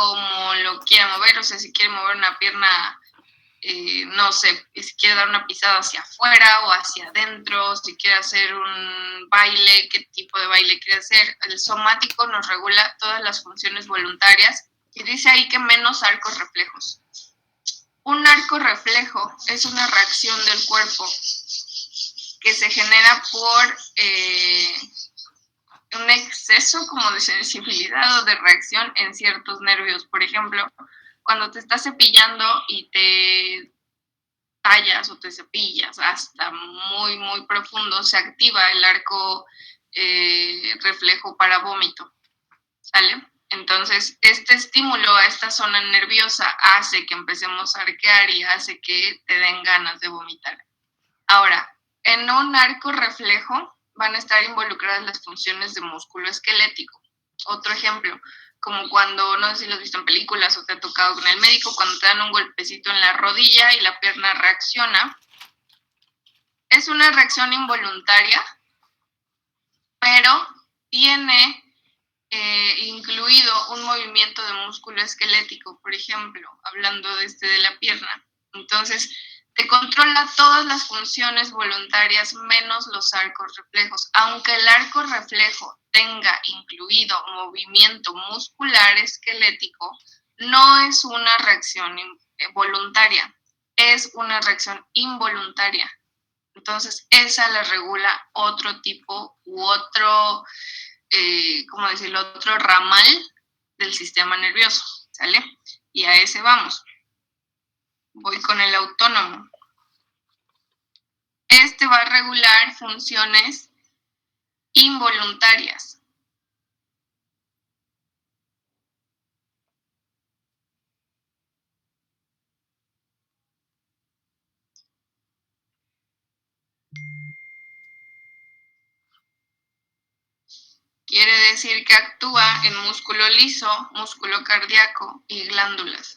como lo quiera mover, o sea, si quiere mover una pierna, no sé, si quiere dar una pisada hacia afuera o hacia adentro, si quiere hacer un baile, qué tipo de baile quiere hacer. El somático nos regula todas las funciones voluntarias y dice ahí que menos arcos reflejos. Un arco reflejo es una reacción del cuerpo que se genera por un exceso como de sensibilidad o de reacción en ciertos nervios. Por ejemplo, cuando te estás cepillando y te tallas o te cepillas hasta muy, muy profundo, se activa el arco reflejo para vómito, ¿sale? Entonces, este estímulo a esta zona nerviosa hace que empecemos a arquear y hace que te den ganas de vomitar. Ahora, en un arco reflejo van a estar involucradas las funciones de músculo esquelético. Otro ejemplo, como cuando, no sé si lo has visto en películas o te ha tocado con el médico, cuando te dan un golpecito en la rodilla y la pierna reacciona. Es una reacción involuntaria, pero tiene incluido un movimiento de músculo esquelético, por ejemplo, hablando de la pierna. Entonces, te controla todas las funciones voluntarias menos los arcos reflejos. Aunque el arco reflejo tenga incluido movimiento muscular esquelético, no es una reacción voluntaria, es una reacción involuntaria. Entonces, esa la regula otro tipo u otro, ¿cómo decirlo? Otro ramal del sistema nervioso, ¿sale? Y a ese vamos. Voy con el autónomo. Este va a regular funciones involuntarias. Quiere decir que actúa en músculo liso, músculo cardíaco y glándulas.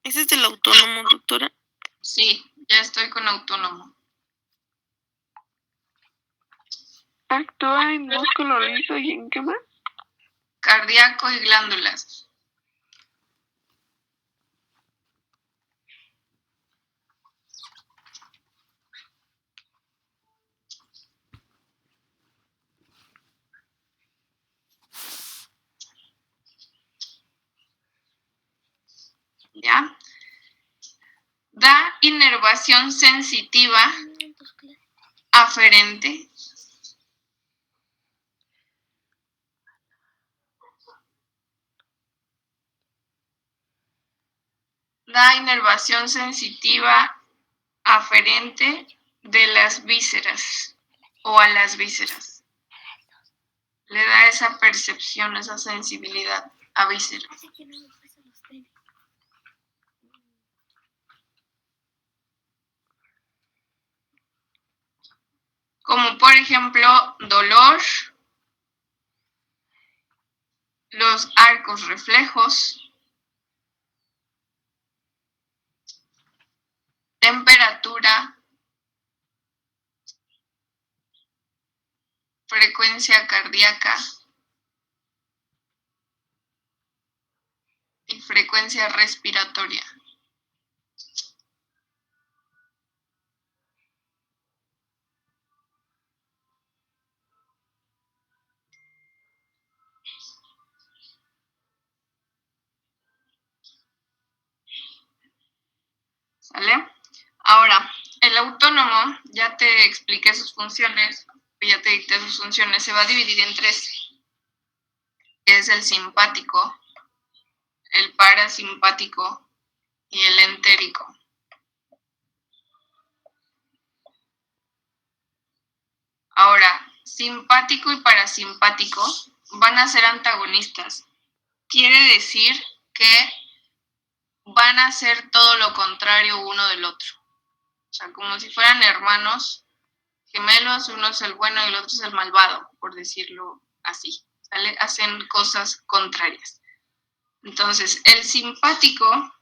¿Ese es del autónomo, doctora? Sí, ya estoy con autónomo. ¿Actúa en músculo liso y en qué más? Cardíaco y glándulas. ¿Ya? Da inervación sensitiva aferente. Da inervación sensitiva aferente de las vísceras o a las vísceras. Le da esa percepción, esa sensibilidad a vísceras. Como por ejemplo, dolor, los arcos reflejos, temperatura, frecuencia cardíaca y frecuencia respiratoria. ¿Sale? Ahora, el autónomo, ya te expliqué sus funciones, ya te dicté sus funciones, se va a dividir en tres, que es el simpático, el parasimpático y el entérico. Ahora, simpático y parasimpático van a ser antagonistas. Quiere decir que van a hacer todo lo contrario uno del otro. O sea, como si fueran hermanos gemelos, uno es el bueno y el otro es el malvado, por decirlo así. ¿Sale? Hacen cosas contrarias. Entonces, el simpático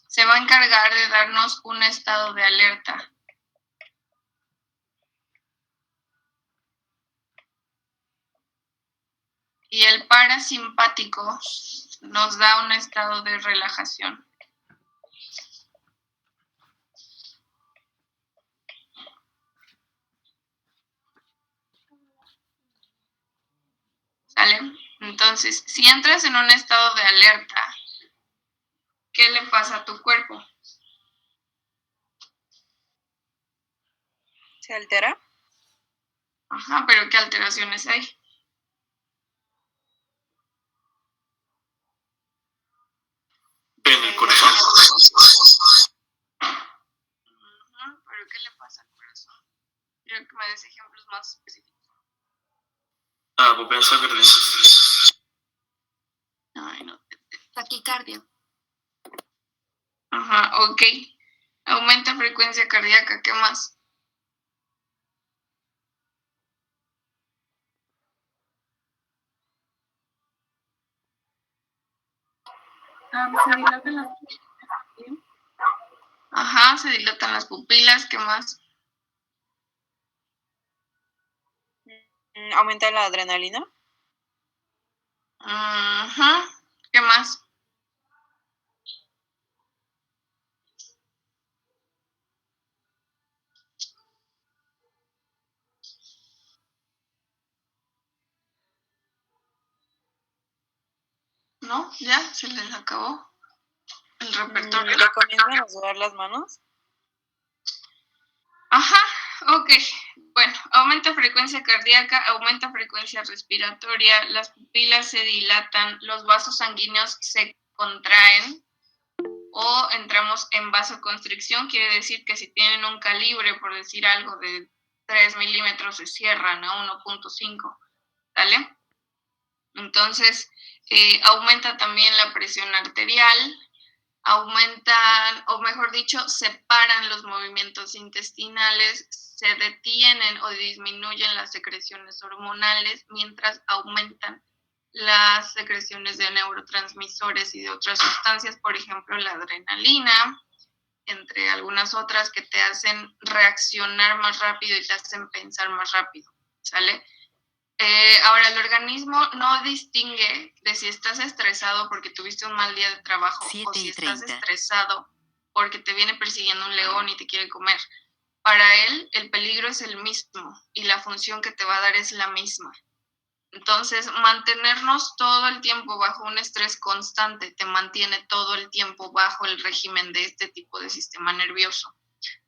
se va a encargar de darnos un estado de alerta. Y el parasimpático nos da un estado de relajación. ¿Sale? Entonces, si entras en un estado de alerta, ¿qué le pasa a tu cuerpo? ¿Se altera? Ajá, pero ¿qué alteraciones hay? En el corazón. Ajá, pero ¿qué le pasa al corazón? Quiero que me des ejemplos más específicos. Bombean sangre dentro. Ay, no. Taquicardia. Ajá, ok. Aumenta frecuencia cardíaca, ¿qué más? Se dilatan las Ajá, se dilatan las pupilas, ¿qué más? ¿Aumenta la adrenalina? Ajá, ¿qué más? ¿No? ¿Ya? ¿Se les acabó el repertorio? ¿Recomiendan sudar las manos? Ajá, ok. Bueno, aumenta frecuencia cardíaca, aumenta frecuencia respiratoria, las pupilas se dilatan, los vasos sanguíneos se contraen o entramos en vasoconstricción, quiere decir que si tienen un calibre, por decir algo, de 3 milímetros, se cierran a 1.5, ¿vale? Entonces, aumenta también la presión arterial, aumentan, o mejor dicho, separan los movimientos intestinales, se detienen o disminuyen las secreciones hormonales, mientras aumentan las secreciones de neurotransmisores y de otras sustancias, por ejemplo, la adrenalina, entre algunas otras que te hacen reaccionar más rápido y te hacen pensar más rápido, ¿sale? Ahora, el organismo no distingue de si estás estresado porque tuviste un mal día de trabajo o si estás estresado porque te viene persiguiendo un león y te quiere comer. Para él, el peligro es el mismo y la función que te va a dar es la misma. Entonces, mantenernos todo el tiempo bajo un estrés constante te mantiene todo el tiempo bajo el régimen de este tipo de sistema nervioso.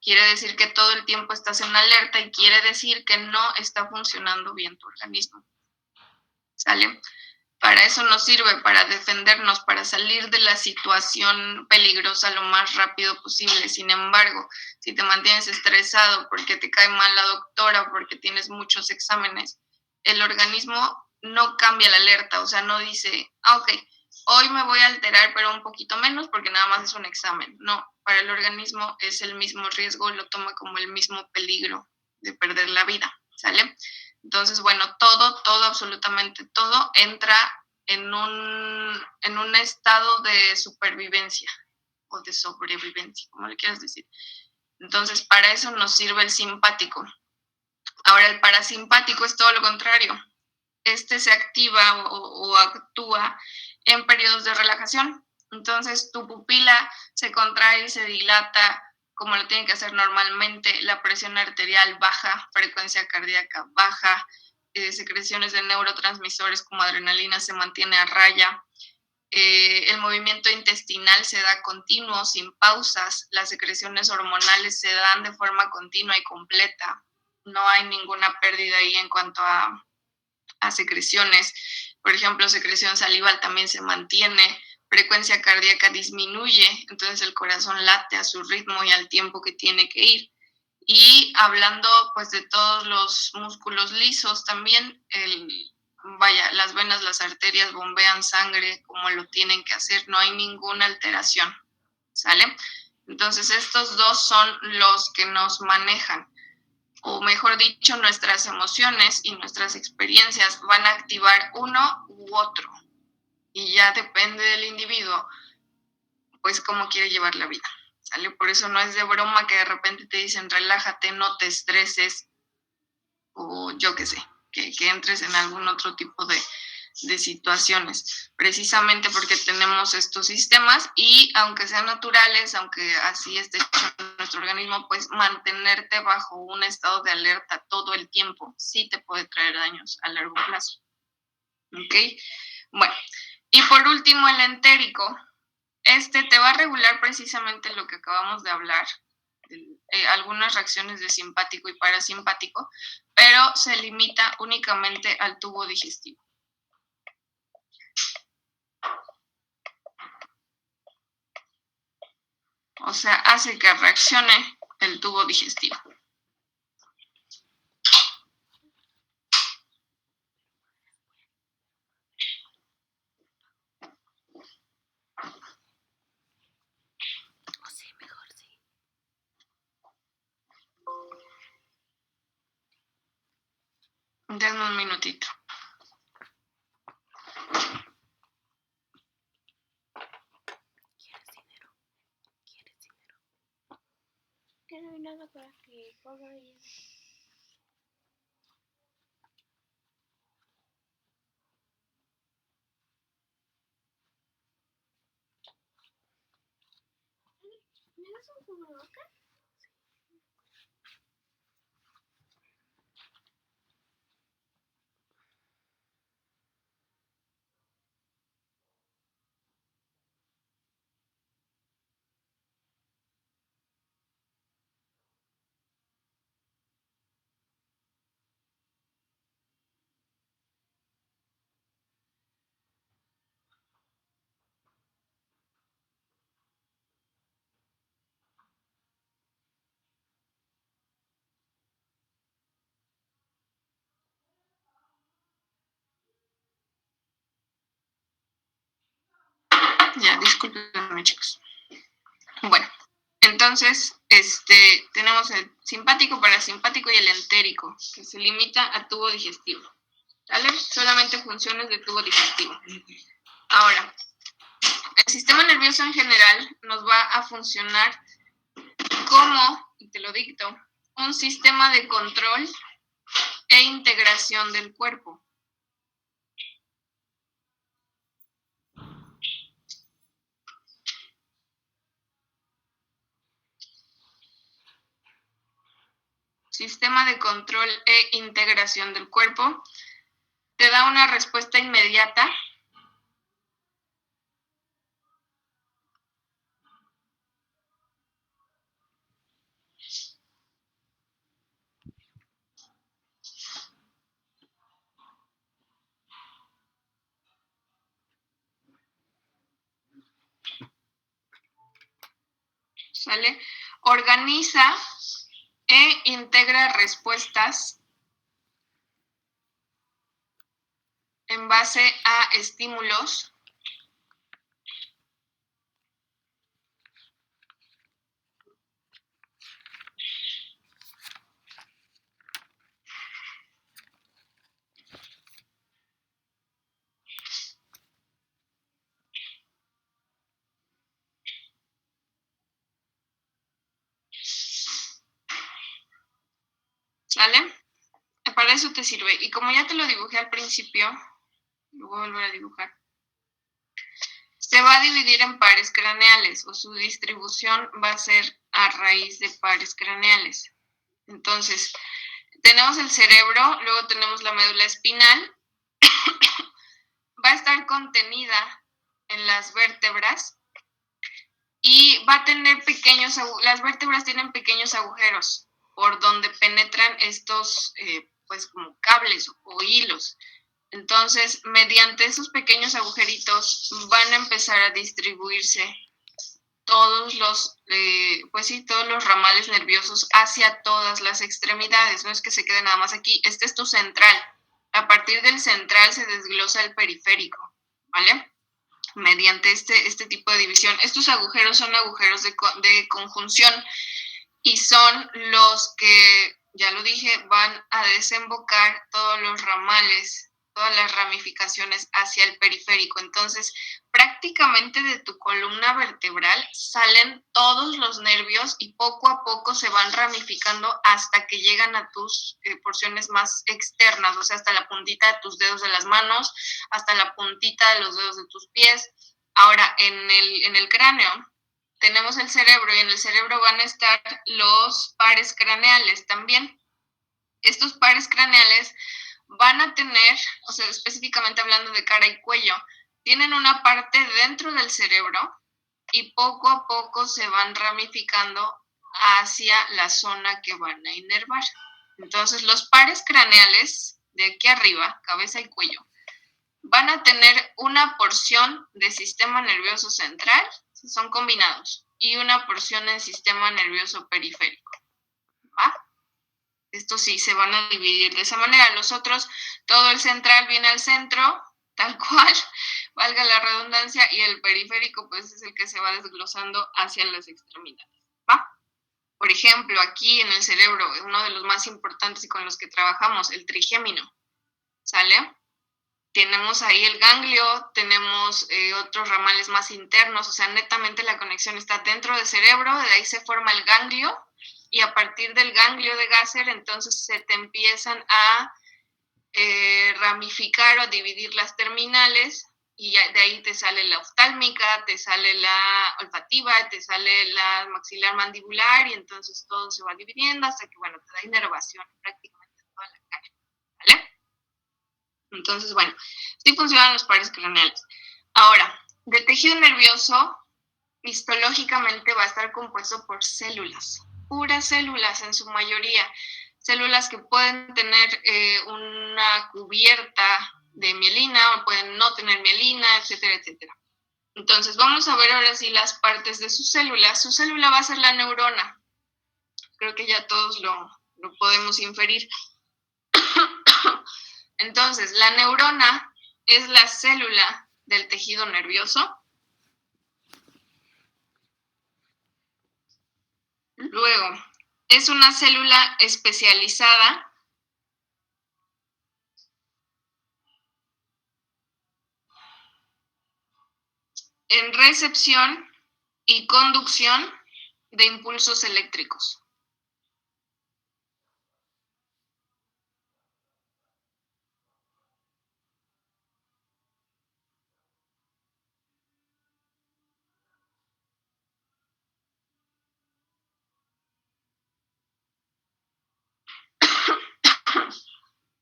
Quiere decir que todo el tiempo estás en alerta y quiere decir que no está funcionando bien tu organismo. ¿Sale? Para eso nos sirve, para defendernos, para salir de la situación peligrosa lo más rápido posible. Sin embargo, si te mantienes estresado porque te cae mal la doctora, porque tienes muchos exámenes, el organismo no cambia la alerta, o sea, no dice, ok, hoy me voy a alterar, pero un poquito menos porque nada más es un examen. No, para el organismo es el mismo riesgo, lo toma como el mismo peligro de perder la vida, ¿sale? Entonces, bueno, todo, absolutamente todo entra en un estado de supervivencia o de sobrevivencia, como le quieras decir. Entonces, para eso nos sirve el simpático. Ahora, el parasimpático es todo lo contrario. Este se activa o actúa en periodos de relajación. Entonces, tu pupila se contrae y se dilata como lo tiene que hacer normalmente, la presión arterial baja, frecuencia cardíaca baja, secreciones de neurotransmisores como adrenalina se mantiene a raya, el movimiento intestinal se da continuo, sin pausas, las secreciones hormonales se dan de forma continua y completa, no hay ninguna pérdida ahí en cuanto a secreciones, por ejemplo, secreción salival también se mantiene, frecuencia cardíaca disminuye, entonces el corazón late a su ritmo y al tiempo que tiene que ir. Y hablando pues de todos los músculos lisos, también las venas, las arterias bombean sangre como lo tienen que hacer, no hay ninguna alteración, ¿sale? Entonces estos dos son los que nos manejan, o mejor dicho, nuestras emociones y nuestras experiencias van a activar uno u otro. Y ya depende del individuo, pues cómo quiere llevar la vida, ¿sale? Por eso no es de broma que de repente te dicen relájate, no te estreses, o yo qué sé, que entres en algún otro tipo de situaciones, precisamente porque tenemos estos sistemas y aunque sean naturales, aunque así esté hecho nuestro organismo, pues mantenerte bajo un estado de alerta todo el tiempo sí te puede traer daños a largo plazo. ¿Ok? Bueno, y por último el entérico. Este te va a regular precisamente lo que acabamos de hablar, algunas reacciones de simpático y parasimpático, pero se limita únicamente al tubo digestivo. O sea, hace que reaccione el tubo digestivo. O sí, mejor sí. Denme un minutito. ¿Quieres dinero? ¿Quieres dinero? Que no hay nada para que ponga ahí. ¿Me das un cubrebocas? Ya, discúlpenme, chicos. Bueno, entonces, tenemos el simpático, parasimpático y el entérico, que se limita a tubo digestivo. ¿Vale? Solamente funciones de tubo digestivo. Ahora, el sistema nervioso en general nos va a funcionar como, y te lo dicto, un sistema de control e integración del cuerpo. Sistema de control e integración del cuerpo. Te da una respuesta inmediata. ¿Sale? Organiza e integra respuestas en base a estímulos ¿sale? Para eso te sirve. Y como ya te lo dibujé al principio, lo voy a volver a dibujar. Se va a dividir en pares craneales o su distribución va a ser a raíz de pares craneales. Entonces, tenemos el cerebro, luego tenemos la médula espinal, va a estar contenida en las vértebras y va a tener las vértebras tienen pequeños agujeros por donde penetran estos pues como cables o hilos. Entonces, mediante esos pequeños agujeritos van a empezar a distribuirse todos los ramales nerviosos hacia todas las extremidades. No es que se quede nada más aquí. Este es tu central. A partir del central se desglosa el periférico, ¿vale? Mediante este tipo de división. Estos agujeros son agujeros de conjunción y son los que, ya lo dije, van a desembocar todos los ramales todas las ramificaciones hacia el periférico. Entonces, prácticamente de tu columna vertebral salen todos los nervios y poco a poco se van ramificando hasta que llegan a tus porciones más externas, o sea, hasta la puntita de tus dedos de las manos, hasta la puntita de los dedos de tus pies. Ahora, en el cráneo tenemos el cerebro y en el cerebro van a estar los pares craneales también. Estos pares craneales van a tener, o sea, específicamente hablando de cara y cuello, tienen una parte dentro del cerebro y poco a poco se van ramificando hacia la zona que van a inervar. Entonces, los pares craneales de aquí arriba, cabeza y cuello, van a tener una porción de sistema nervioso central, son combinados, y una porción del sistema nervioso periférico. ¿Va? Estos sí se van a dividir de esa manera. Los otros, todo el central viene al centro, tal cual, valga la redundancia, y el periférico pues es el que se va desglosando hacia las extremidades. ¿Va? Por ejemplo, aquí en el cerebro, uno de los más importantes y con los que trabajamos, el trigémino, ¿sale? Tenemos ahí el ganglio, tenemos otros ramales más internos, o sea, netamente la conexión está dentro del cerebro, de ahí se forma el ganglio, y a partir del ganglio de Gasser, entonces se te empiezan a ramificar o dividir las terminales, y de ahí te sale la oftálmica, te sale la olfativa, te sale la maxilar mandibular, y entonces todo se va dividiendo hasta que, bueno, te da inervación prácticamente en toda la cara, ¿vale? Entonces, bueno, sí funcionan los pares craneales. Ahora, del tejido nervioso, histológicamente va a estar compuesto por células, puras células en su mayoría, células que pueden tener una cubierta de mielina o pueden no tener mielina, etcétera, etcétera. Entonces, vamos a ver ahora sí las partes de sus células. Su célula va a ser la neurona. Creo que ya todos lo podemos inferir. Entonces, la neurona es la célula del tejido nervioso. Luego, es una célula especializada en recepción y conducción de impulsos eléctricos.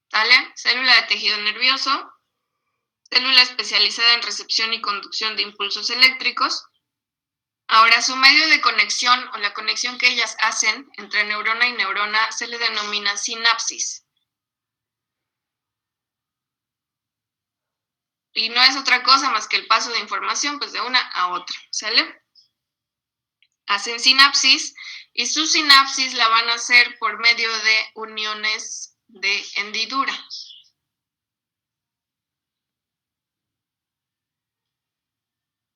¿Sale? Célula de tejido nervioso, célula especializada en recepción y conducción de impulsos eléctricos. Ahora, su medio de conexión o la conexión que ellas hacen entre neurona y neurona se le denomina sinapsis. Y no es otra cosa más que el paso de información pues de una a otra, ¿sale? Hacen sinapsis y su sinapsis la van a hacer por medio de uniones de hendidura.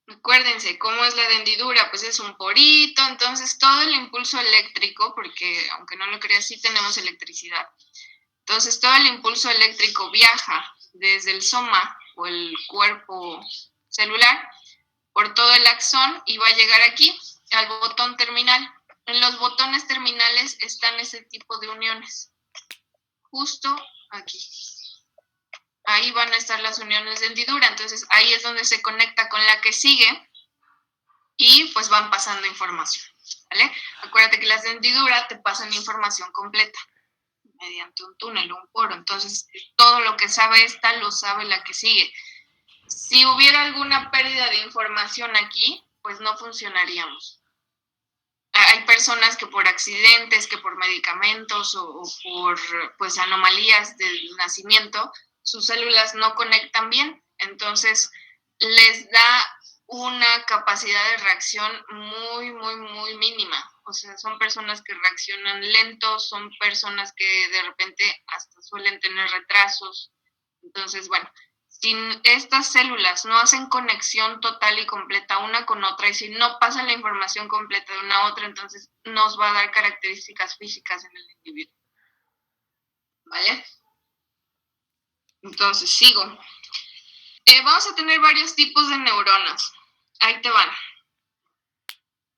Acuérdense, ¿cómo es la de hendidura? Pues es un porito, entonces todo el impulso eléctrico, porque aunque no lo creas, sí tenemos electricidad. Entonces todo el impulso eléctrico viaja desde el soma o el cuerpo celular por todo el axón y va a llegar aquí al botón terminal. En los botones terminales están ese tipo de uniones. Justo aquí. Ahí van a estar las uniones de hendidura, entonces ahí es donde se conecta con la que sigue y pues van pasando información, ¿vale? Acuérdate que las de hendidura te pasan información completa mediante un túnel o un poro, entonces todo lo que sabe esta lo sabe la que sigue. Si hubiera alguna pérdida de información aquí, pues no funcionaríamos. Hay personas que por accidentes, que por medicamentos o por pues anomalías del nacimiento, sus células no conectan bien, entonces les da una capacidad de reacción muy, muy, muy mínima. O sea, son personas que reaccionan lentos, son personas que de repente hasta suelen tener retrasos. Entonces, bueno, si estas células no hacen conexión total y completa una con otra y si no pasa la información completa de una a otra, entonces nos va a dar características físicas en el individuo. ¿Vale? Entonces, sigo. Vamos a tener varios tipos de neuronas. Ahí te van.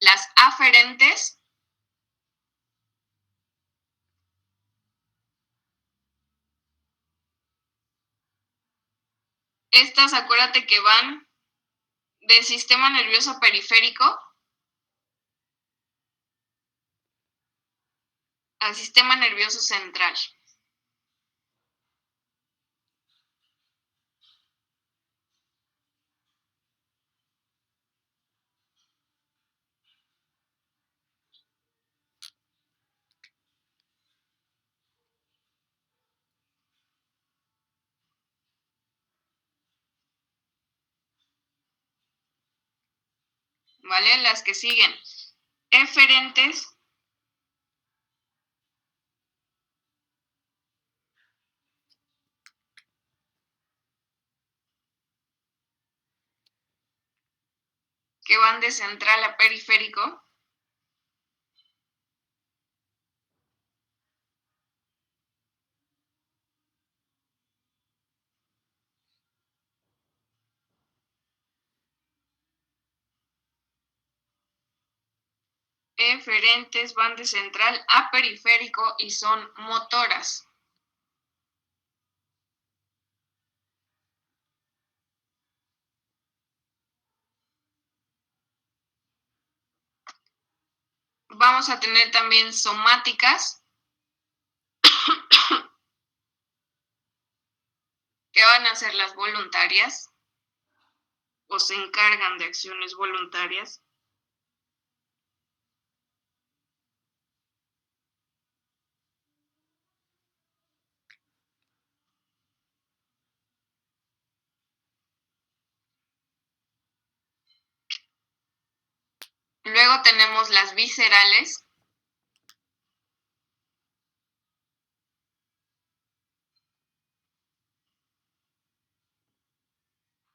Las aferentes. Estas, acuérdate que van del sistema nervioso periférico al sistema nervioso central. ¿Vale? Las que siguen. Eferentes. Que van de central a periférico. Eferentes van de central a periférico y son motoras. Vamos a tener también somáticas, que van a ser las voluntarias, o se encargan de acciones voluntarias. Luego tenemos las viscerales.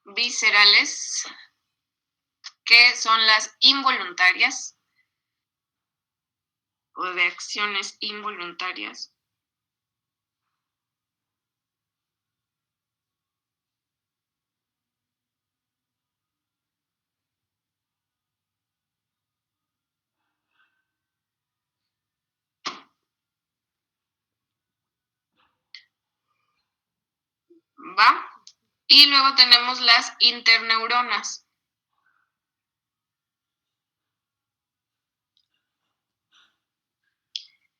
Viscerales, que son las involuntarias o de acciones involuntarias. ¿Va? Y luego tenemos las interneuronas.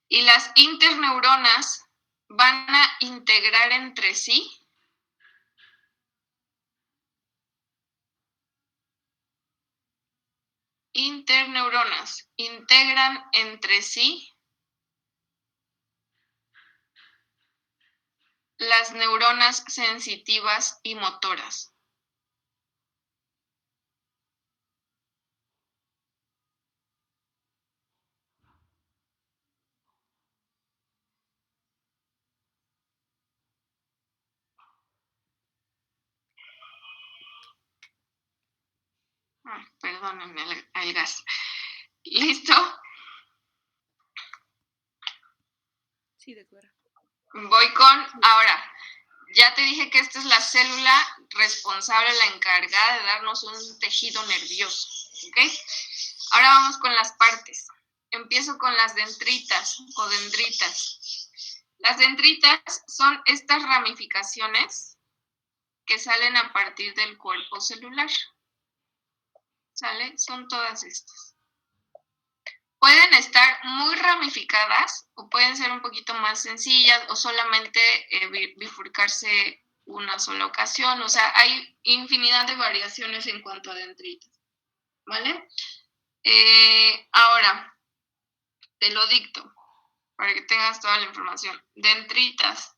Y las interneuronas van a integrar entre sí interneuronas integran entre sí las neuronas sensitivas y motoras. Perdónenme el gas. ¿Listo? Sí, de acuerdo. Voy con, ahora, ya te dije que esta es la célula responsable, la encargada de darnos un tejido nervioso, ¿ok? Ahora vamos con las partes. Empiezo con las dendritas o dendritas. Las dendritas son estas ramificaciones que salen a partir del cuerpo celular. ¿Sale? Son todas estas. Pueden estar muy ramificadas o pueden ser un poquito más sencillas o solamente bifurcarse una sola ocasión. O sea, hay infinidad de variaciones en cuanto a dendritas. ¿Vale? Ahora, te lo dicto para que tengas toda la información. Dendritas,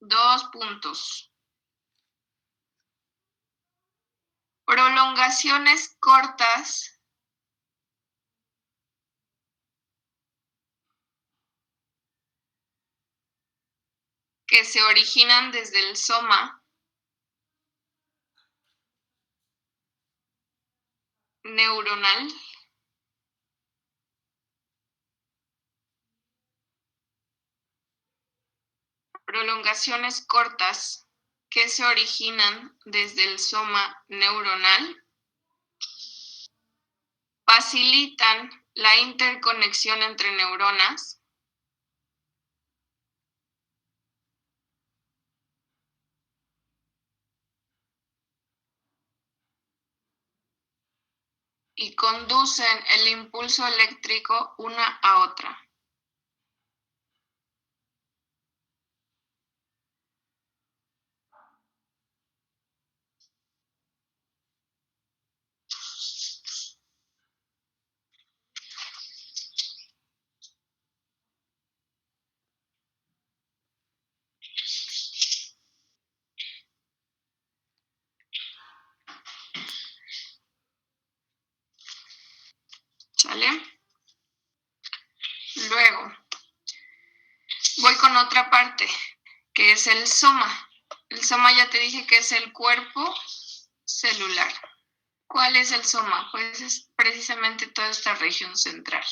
2 puntos. Prolongaciones cortas que se originan desde el soma neuronal prolongaciones cortas que se originan desde el soma neuronal facilitan la interconexión entre neuronas y conducen el impulso eléctrico una a otra. ¿Sale? Luego, voy con otra parte, que es el soma. El soma ya te dije que es el cuerpo celular. ¿Cuál es el soma? Pues es precisamente toda esta región central.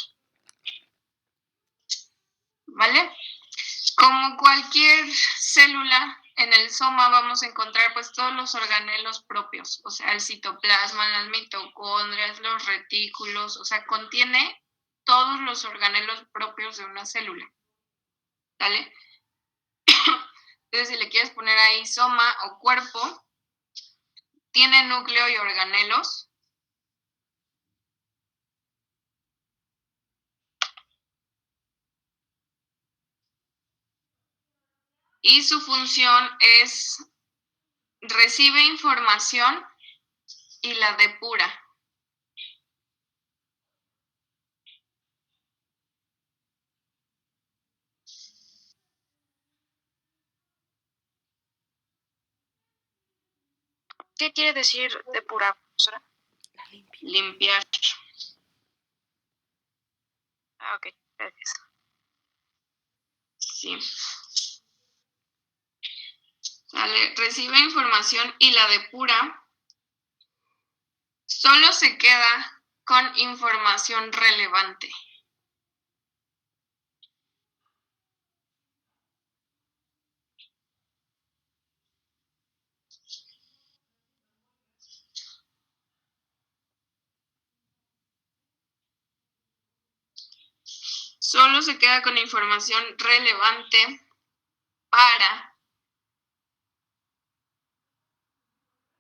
¿Vale? Como cualquier célula, en el soma vamos a encontrar pues todos los organelos propios, o sea, el citoplasma, las mitocondrias, los retículos, o sea, contiene todos los organelos propios de una célula. ¿Vale? Entonces, si le quieres poner ahí soma o cuerpo, tiene núcleo y organelos. Y su función es recibe información y la depura. ¿Qué quiere decir depurar, profesora? La limpia. Limpiar. Ah, ok, gracias. Sí. ¿Vale? Recibe información y la depura. Solo se queda con información relevante. Solo se queda con información relevante para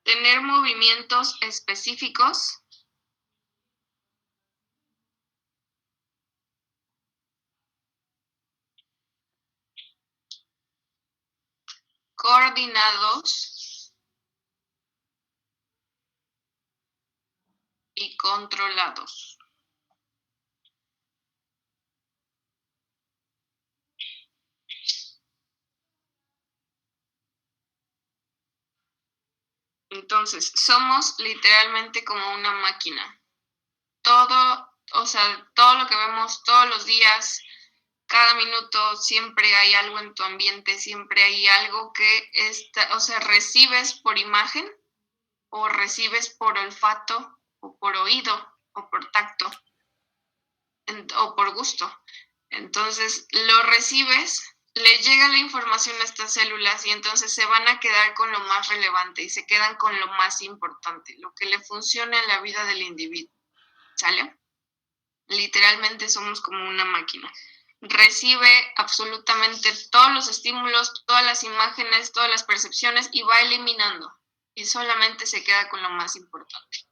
tener movimientos específicos coordinados y controlados. Entonces, somos literalmente como una máquina. Todo, o sea, todo lo que vemos todos los días, cada minuto, siempre hay algo en tu ambiente, siempre hay algo que o sea, recibes por imagen o recibes por olfato o por oído o por tacto o por gusto. Entonces, lo recibes, le llega la información a estas células y entonces se van a quedar con lo más relevante y se quedan con lo más importante, lo que le funciona en la vida del individuo. ¿Sale? Literalmente somos como una máquina. Recibe absolutamente todos los estímulos, todas las imágenes, todas las percepciones y va eliminando. Y solamente se queda con lo más importante.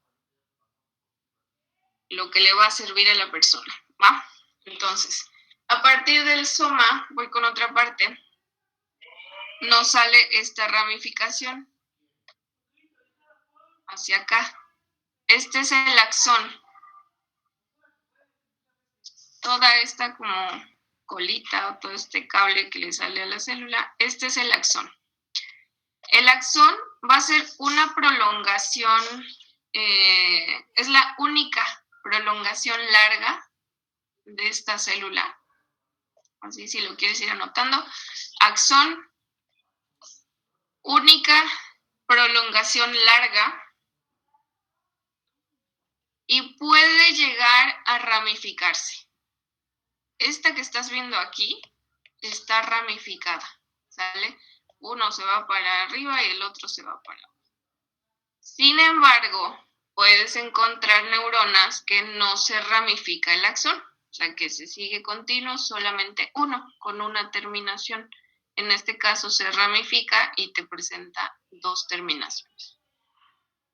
Lo que le va a servir a la persona. ¿Va? Entonces, a partir del soma, voy con otra parte, nos sale esta ramificación hacia acá. Este es el axón. Toda esta como colita o todo este cable que le sale a la célula, este es el axón. El axón va a ser una prolongación, es la única prolongación larga de esta célula. Así si lo quieres ir anotando. Axón, única prolongación larga y puede llegar a ramificarse. Esta que estás viendo aquí está ramificada, ¿sale? Uno se va para arriba y el otro se va para abajo. Sin embargo, puedes encontrar neuronas que no se ramifica el axón, o sea que se sigue continuo solamente uno, con una terminación. En este caso se ramifica y te presenta dos terminaciones.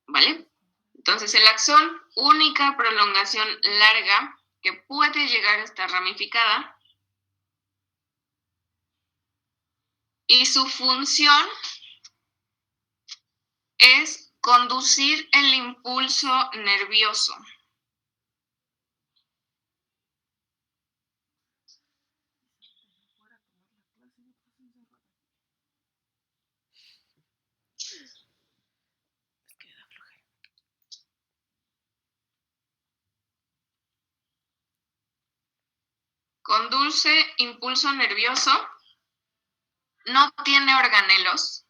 ¿Vale? Entonces el axón, única prolongación larga que puede llegar a estar ramificada. Y su función es conducir el impulso nervioso. Es que me da flojera. Conduce impulso nervioso. No tiene organelos.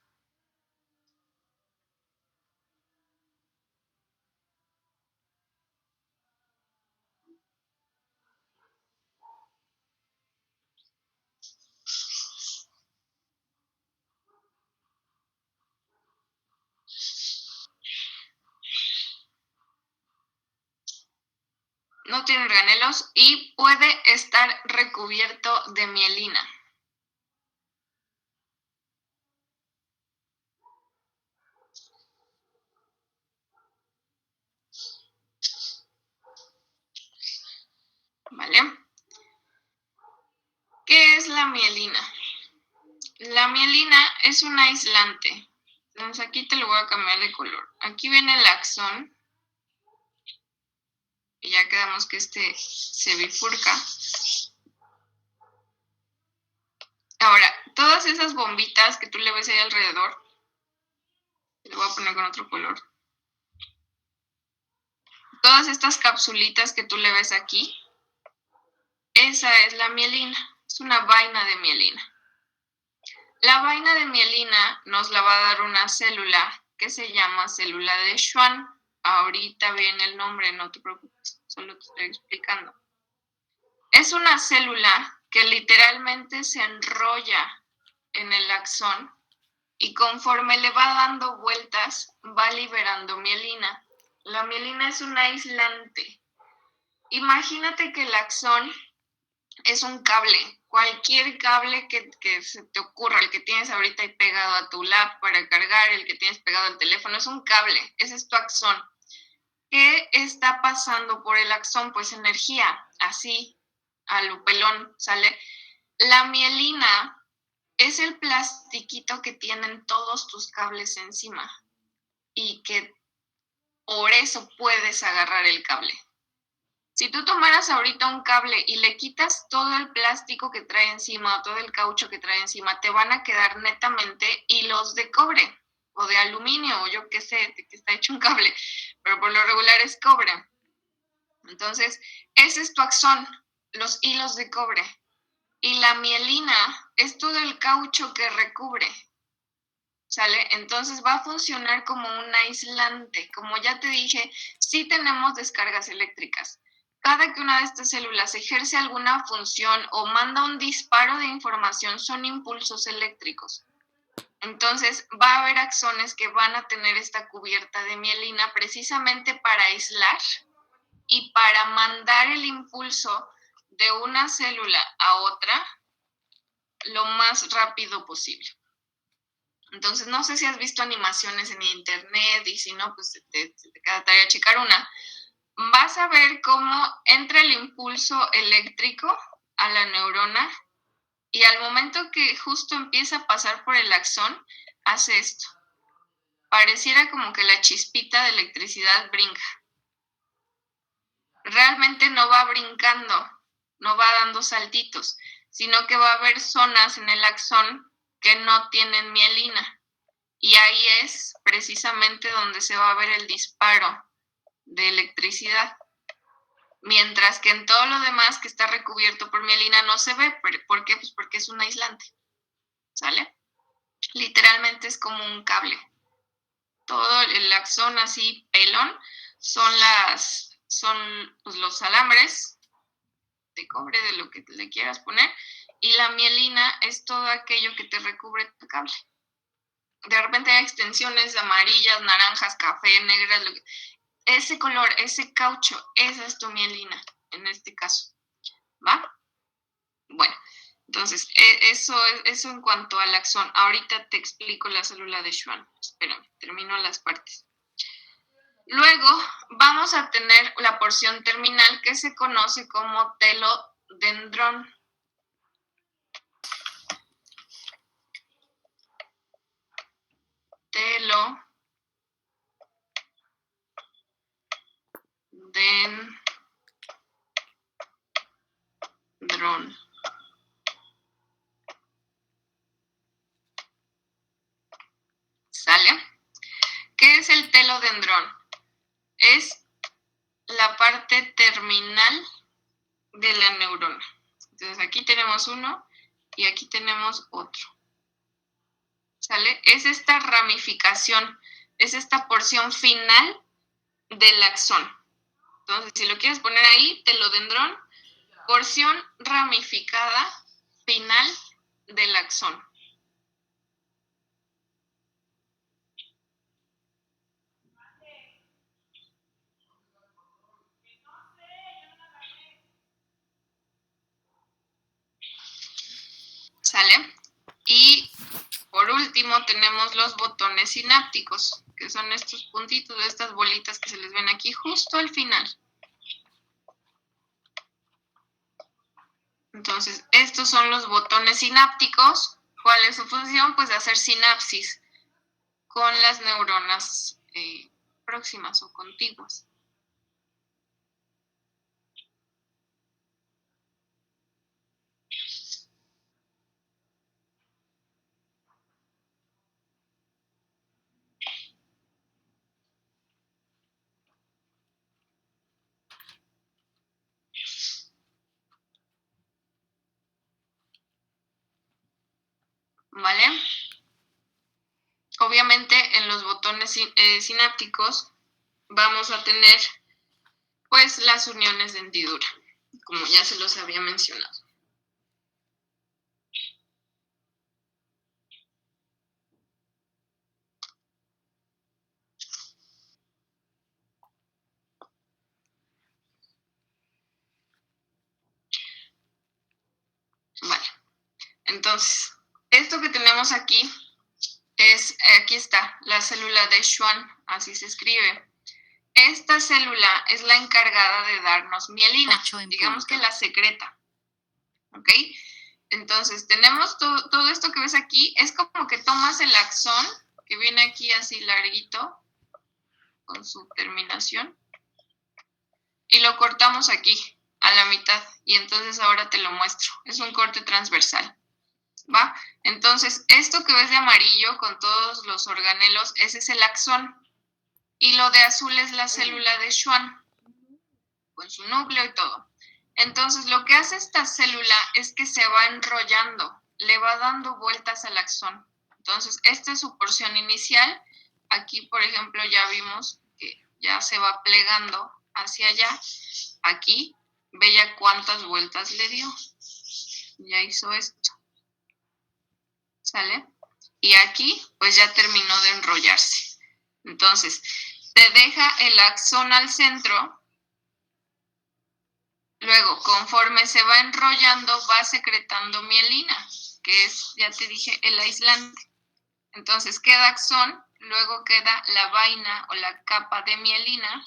No tiene organelos y puede estar recubierto de mielina. ¿Vale? ¿Qué es la mielina? La mielina es un aislante. Entonces aquí te lo voy a cambiar de color. Aquí viene el axón. Y ya quedamos que este se bifurca. Ahora, todas esas bombitas que tú le ves ahí alrededor, le voy a poner con otro color. Todas estas capsulitas que tú le ves aquí, esa es la mielina. Es una vaina de mielina. La vaina de mielina nos la va a dar una célula que se llama célula de Schwann. Ahorita viene el nombre, no te preocupes, solo te estoy explicando. Es una célula que literalmente se enrolla en el axón y conforme le va dando vueltas, va liberando mielina. La mielina es un aislante. Imagínate que el axón es un cable. Cualquier cable que se te ocurra, el que tienes ahorita ahí pegado a tu lap para cargar, el que tienes pegado al teléfono, es un cable. Ese es tu axón. ¿Qué está pasando por el axón? Pues energía, así, a lo pelón, ¿sale? La mielina es el plastiquito que tienen todos tus cables encima y que por eso puedes agarrar el cable. Si tú tomaras ahorita un cable y le quitas todo el plástico que trae encima o todo el caucho que trae encima, te van a quedar netamente hilos de cobre o de aluminio o yo qué sé, de que está hecho un cable, pero por lo regular es cobre. Entonces, ese es tu axón, los hilos de cobre. Y la mielina es todo el caucho que recubre, ¿sale? Entonces va a funcionar como un aislante. Como ya te dije, sí tenemos descargas eléctricas. Cada que una de estas células ejerce alguna función o manda un disparo de información, son impulsos eléctricos. Entonces va a haber axones que van a tener esta cubierta de mielina precisamente para aislar y para mandar el impulso de una célula a otra lo más rápido posible. Entonces, no sé si has visto animaciones en internet y si no, pues te queda tarea checar una. Vas a ver cómo entra el impulso eléctrico a la neurona y al momento que justo empieza a pasar por el axón, hace esto. Pareciera como que la chispita de electricidad brinca. Realmente no va brincando, no va dando saltitos, sino que va a haber zonas en el axón que no tienen mielina. Y ahí es precisamente donde se va a ver el disparo de electricidad. Mientras que en todo lo demás que está recubierto por mielina no se ve. ¿Por qué? Pues porque es un aislante. ¿Sale? Literalmente es como un cable. Todo el axón así pelón son pues, los alambres de cobre, de lo que le quieras poner, y la mielina es todo aquello que te recubre tu cable. de repente hay extensiones amarillas, naranjas, café, negras, ese color, ese caucho, esa es tu mielina en este caso, ¿va? Bueno, entonces, eso en cuanto al axón. Ahorita te explico la célula de Schwann. Espérame, termino las partes. Luego vamos a tener la porción terminal que se conoce como telodendrón. Telodendrón. ¿Sale? ¿Qué es el telodendrón? Es la parte terminal de la neurona. Entonces aquí tenemos uno y aquí tenemos otro. ¿Sale? Es esta ramificación, es esta porción final del axón. Entonces, si lo quieres poner ahí, telodendrón, porción ramificada final del axón. ¿Sale? Y por último tenemos los botones sinápticos, que son estos puntitos, estas bolitas que se les ven aquí justo al final. Entonces, estos son los botones sinápticos. ¿Cuál es su función? Pues hacer sinapsis con las neuronas próximas o contiguas. ¿Vale? Obviamente en los botones sinápticos vamos a tener pues las uniones de hendidura, como ya se los había mencionado. Vale, entonces, esto que tenemos aquí aquí está, la célula de Schwann, así se escribe. Esta célula es la encargada de darnos mielina, digamos que la secreta, ¿ok? Entonces, tenemos todo esto que ves aquí, es como que tomas el axón, que viene aquí así larguito, con su terminación, y lo cortamos aquí, a la mitad, y entonces ahora te lo muestro. Es un corte transversal, ¿va? Entonces, esto que ves de amarillo con todos los organelos, ese es el axón, y lo de azul es la célula de Schwann, con su núcleo y todo. Entonces, lo que hace esta célula es que se va enrollando, le va dando vueltas al axón. Entonces, esta es su porción inicial. Aquí, por ejemplo, ya vimos que ya se va plegando hacia allá. Aquí, ve ya cuántas vueltas le dio. Ya hizo esto. ¿Sale? Y aquí, pues ya terminó de enrollarse. Entonces, te deja el axón al centro. Luego, conforme se va enrollando, va secretando mielina, que es, ya te dije, el aislante. Entonces, queda axón, luego queda la vaina o la capa de mielina,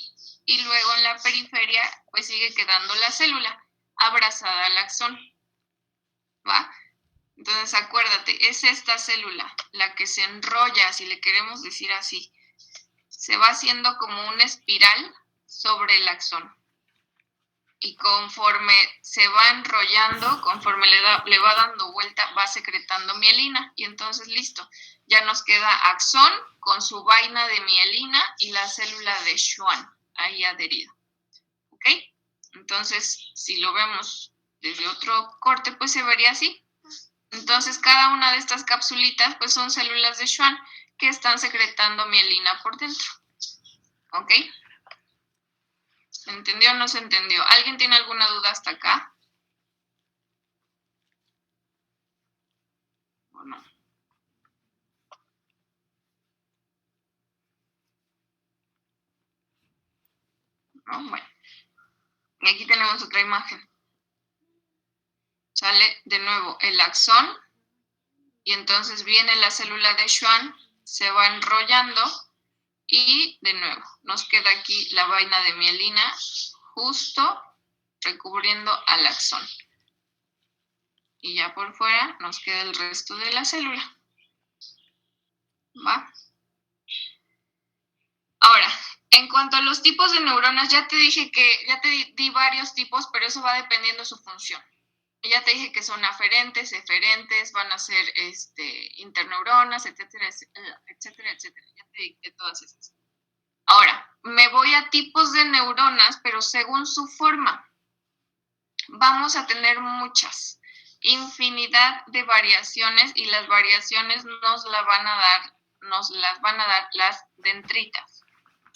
y luego en la periferia, pues sigue quedando la célula abrazada al axón. ¿Va? Entonces, acuérdate, es esta célula la que se enrolla, si le queremos decir así. Se va haciendo como una espiral sobre el axón. Y conforme se va enrollando, conforme le va dando vuelta, va secretando mielina. Y entonces, listo, ya nos queda axón con su vaina de mielina y la célula de Schwann ahí adherida. ¿Ok? Entonces, si lo vemos desde otro corte, pues se vería así. Entonces, cada una de estas capsulitas, pues son células de Schwann que están secretando mielina por dentro. ¿Ok? ¿Se entendió o no se entendió? ¿Alguien tiene alguna duda hasta acá? ¿O no? ¿no? Bueno, y aquí tenemos otra imagen. Sale de nuevo el axón y entonces viene la célula de Schwann, se va enrollando y de nuevo nos queda aquí la vaina de mielina justo recubriendo al axón. Y ya por fuera nos queda el resto de la célula. ¿Va? Ahora, en cuanto a los tipos de neuronas, ya te di varios tipos, pero eso va dependiendo de su función. Ya te dije que son aferentes, eferentes, van a ser interneuronas, etcétera, etcétera, etcétera. Ya te dije todas esas. Ahora, me voy a tipos de neuronas, pero según su forma. Vamos a tener muchas, infinidad de variaciones y las variaciones nos las van a dar las dendritas.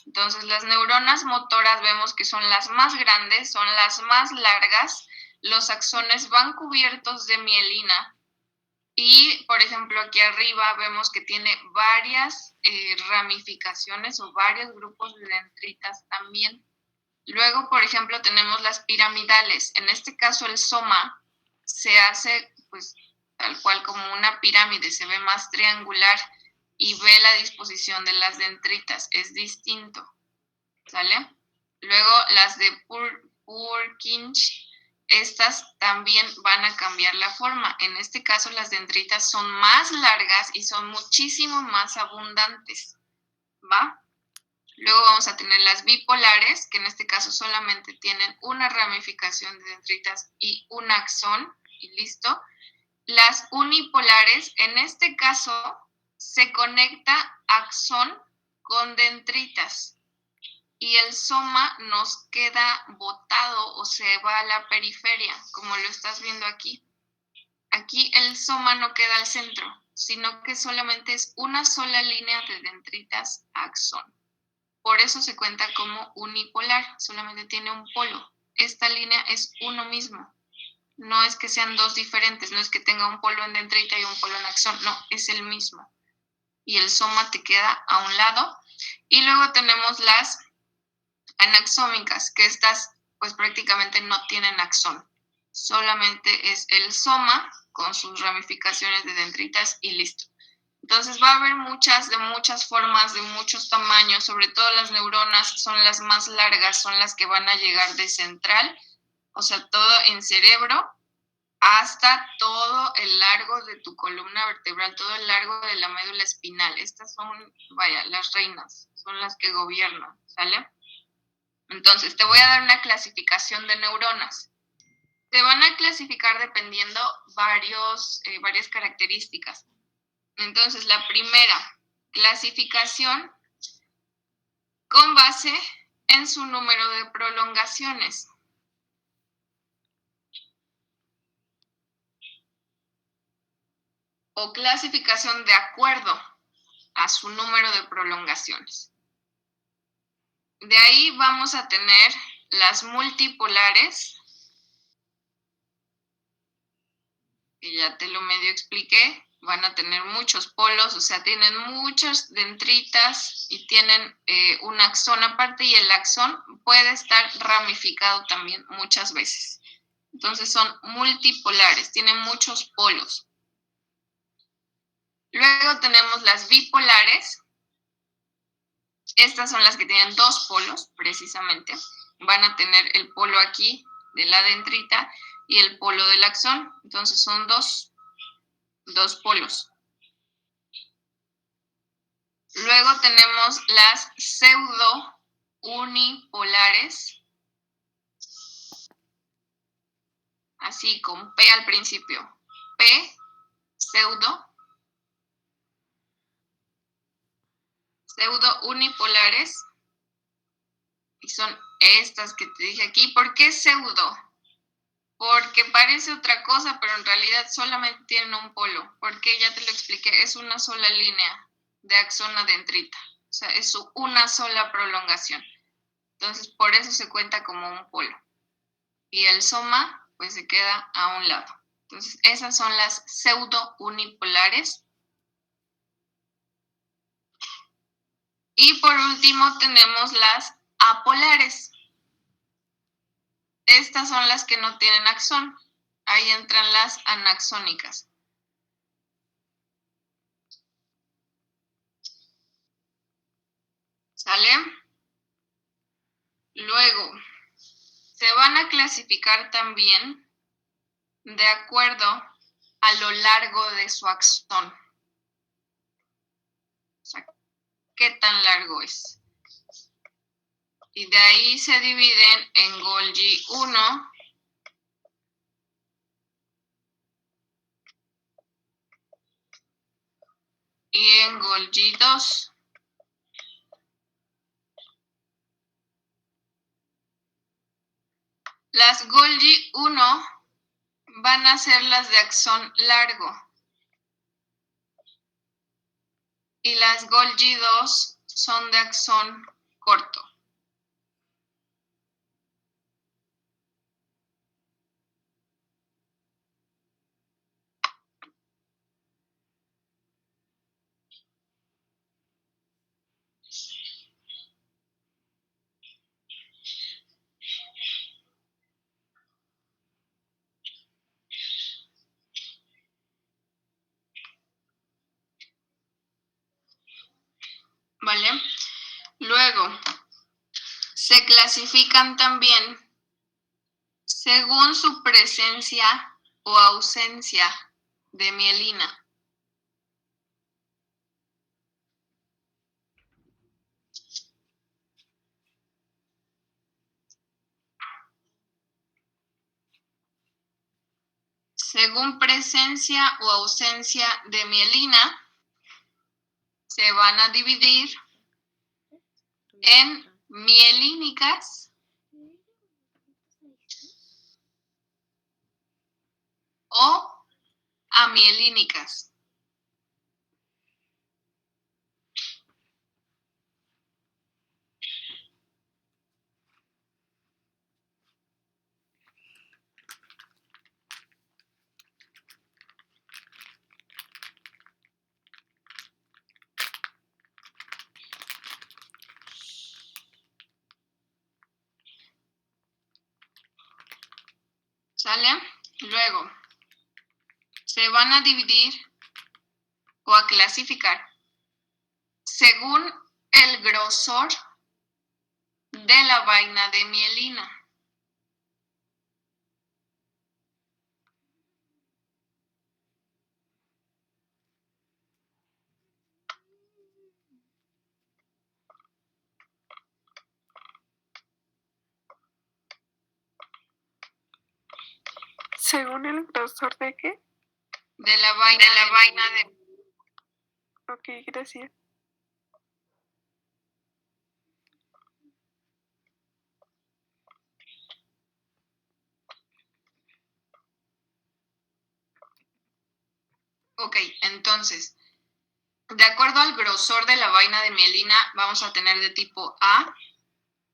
Entonces, las neuronas motoras vemos que son las más grandes, son las más largas, los axones van cubiertos de mielina y, por ejemplo, aquí arriba vemos que tiene varias ramificaciones o varios grupos de dendritas también. Luego, por ejemplo, tenemos las piramidales. En este caso, el soma se hace pues tal cual como una pirámide, se ve más triangular y ve la disposición de las dendritas, es distinto, ¿sale? Luego las de Purkinje, estas también van a cambiar la forma. En este caso las dendritas son más largas y son muchísimo más abundantes, ¿va? Luego vamos a tener las bipolares, que en este caso solamente tienen una ramificación de dendritas y un axón, y listo. Las unipolares, en este caso, se conecta axón con dendritas y el soma nos queda botado o se va a la periferia, como lo estás viendo aquí. Aquí el soma no queda al centro, sino que solamente es una sola línea de dendritas axón. Por eso se cuenta como unipolar, solamente tiene un polo. Esta línea es uno mismo. No es que sean dos diferentes, no es que tenga un polo en dendrita y un polo en axón, no, es el mismo. Y el soma te queda a un lado. Y luego tenemos las anaxómicas, que estas pues prácticamente no tienen axón. Solamente es el soma con sus ramificaciones de dendritas y listo. Entonces va a haber de muchas formas, de muchos tamaños, sobre todo las neuronas son las más largas, son las que van a llegar de central, o sea, todo en cerebro, hasta todo el largo de tu columna vertebral, todo el largo de la médula espinal. Estas son, las reinas, son las que gobiernan, ¿sale? Entonces, te voy a dar una clasificación de neuronas. Te van a clasificar dependiendo varias características. Entonces, la primera clasificación con base en su número de prolongaciones. O clasificación de acuerdo a su número de prolongaciones. De ahí vamos a tener las multipolares, que ya te lo medio expliqué. Van a tener muchos polos, o sea, tienen muchas dendritas y tienen un axón aparte y el axón puede estar ramificado también muchas veces. Entonces son multipolares, tienen muchos polos. Luego tenemos las bipolares. Estas son las que tienen dos polos, precisamente. Van a tener el polo aquí de la dendrita y el polo del axón. Entonces son dos polos. Luego tenemos las pseudo unipolares, así con P al principio. P, pseudo unipolares, y son estas que te dije aquí. ¿Por qué pseudo? Porque parece otra cosa, pero en realidad solamente tienen un polo, porque ya te lo expliqué, es una sola línea de axón a dendrita, o sea, es una sola prolongación. Entonces, por eso se cuenta como un polo. Y el soma, pues se queda a un lado. Entonces, esas son las pseudo unipolares. Y por último tenemos las apolares. Estas son las que no tienen axón. Ahí entran las anaxónicas. ¿Sale? Luego, se van a clasificar también de acuerdo a lo largo de su axón. O sea, ¿qué tan largo es? Y de ahí se dividen en Golgi 1 y en Golgi 2. Las Golgi 1 van a ser las de axón largo y las Golgi 2 son de axón corto. ¿Vale? Luego, se clasifican también según su presencia o ausencia de mielina. Según presencia o ausencia de mielina, se van a dividir en mielínicas o amielínicas. ¿Sale? Luego, se van a dividir o a clasificar según el grosor de la vaina de mielina. ¿Según el grosor de qué? De la vaina de... Ok, gracias. Ok, entonces, de acuerdo al grosor de la vaina de mielina, vamos a tener de tipo A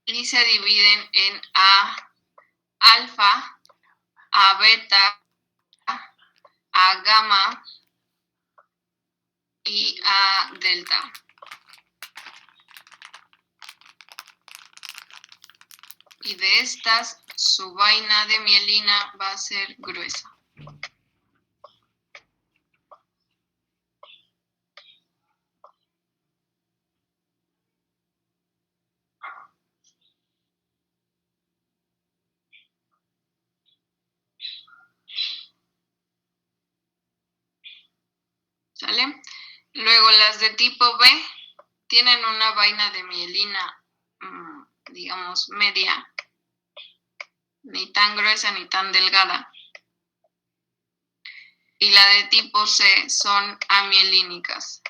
y se dividen en A alfa, A beta, A gamma y A delta. Y de estas, su vaina de mielina va a ser gruesa. ¿Sale? Luego las de tipo B tienen una vaina de mielina, digamos, media, ni tan gruesa ni tan delgada. Y la de tipo C son amielínicas.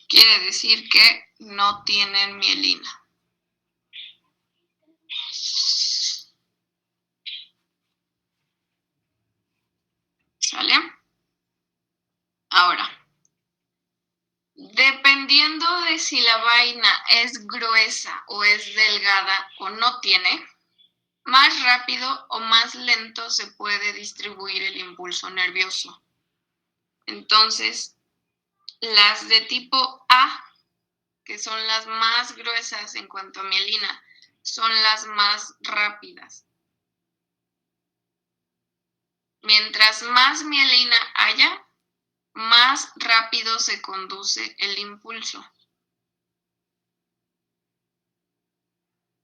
Quiere decir que no tienen mielina. ¿Sale? Ahora, dependiendo de si la vaina es gruesa o es delgada o no tiene, más rápido o más lento se puede distribuir el impulso nervioso. Entonces, Las de tipo A, que son las más gruesas en cuanto a mielina, son las más rápidas. Mientras más mielina haya, más rápido se conduce el impulso.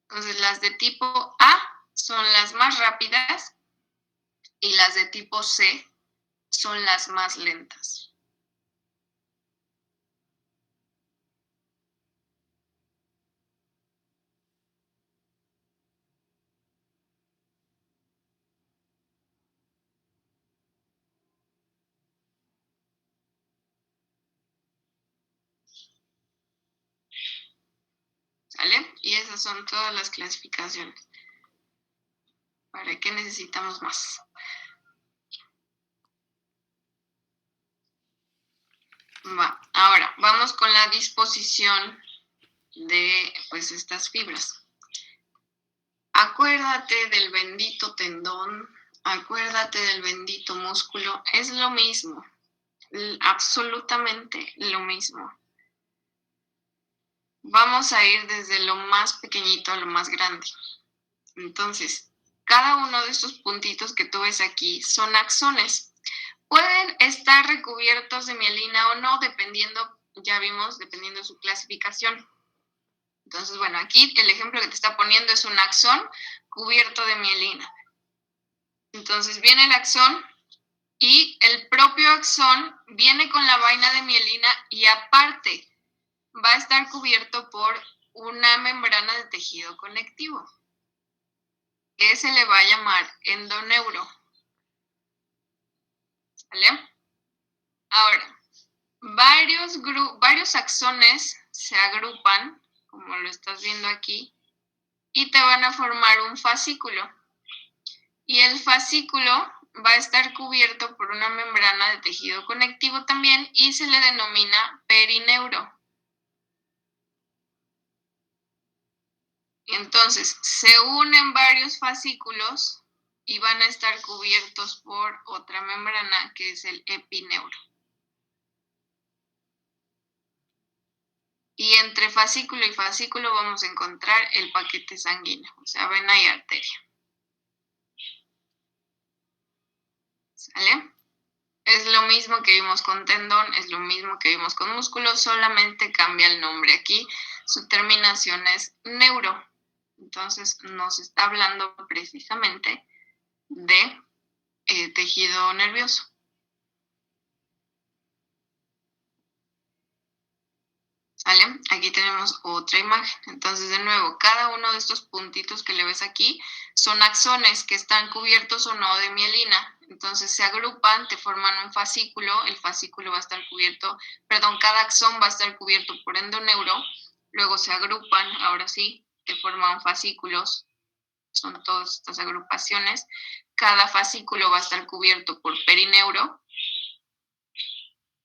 Entonces, las de tipo A son las más rápidas y las de tipo C son las más lentas. ¿Sale? Y esas son todas las clasificaciones. ¿Para qué necesitamos más? Ahora, vamos con la disposición de pues, estas fibras. Acuérdate del bendito tendón, acuérdate del bendito músculo, es lo mismo, absolutamente lo mismo. Vamos a ir desde lo más pequeñito a lo más grande. Entonces, cada uno de estos puntitos que tú ves aquí son axones. Pueden estar recubiertos de mielina o no, dependiendo, ya vimos, dependiendo de su clasificación. Entonces, bueno, aquí el ejemplo que te está poniendo es un axón cubierto de mielina. Entonces viene el axón y el propio axón viene con la vaina de mielina y aparte va a estar cubierto por una membrana de tejido conectivo, que se le va a llamar endoneuro. ¿Vale? Ahora, varios axones se agrupan, como lo estás viendo aquí, y te van a formar un fascículo. Y el fascículo va a estar cubierto por una membrana de tejido conectivo también y se le denomina perineuro. Entonces, se unen varios fascículos y van a estar cubiertos por otra membrana que es el epineuro. Y entre fascículo y fascículo vamos a encontrar el paquete sanguíneo, o sea, vena y arteria. ¿Sale? Es lo mismo que vimos con tendón, es lo mismo que vimos con músculo, solamente cambia el nombre aquí. Su terminación es neuro. Entonces nos está hablando precisamente de tejido nervioso. ¿Sale? Aquí tenemos otra imagen. Entonces, de nuevo, cada uno de estos puntitos que le ves aquí son axones que están cubiertos o no de mielina. Entonces, se agrupan, te forman un fascículo. El fascículo va a estar cubierto, cada axón va a estar cubierto por endoneuro. Luego se agrupan, ahora sí, te forman fascículos. Son todas estas agrupaciones. Cada fascículo va a estar cubierto por perineuro.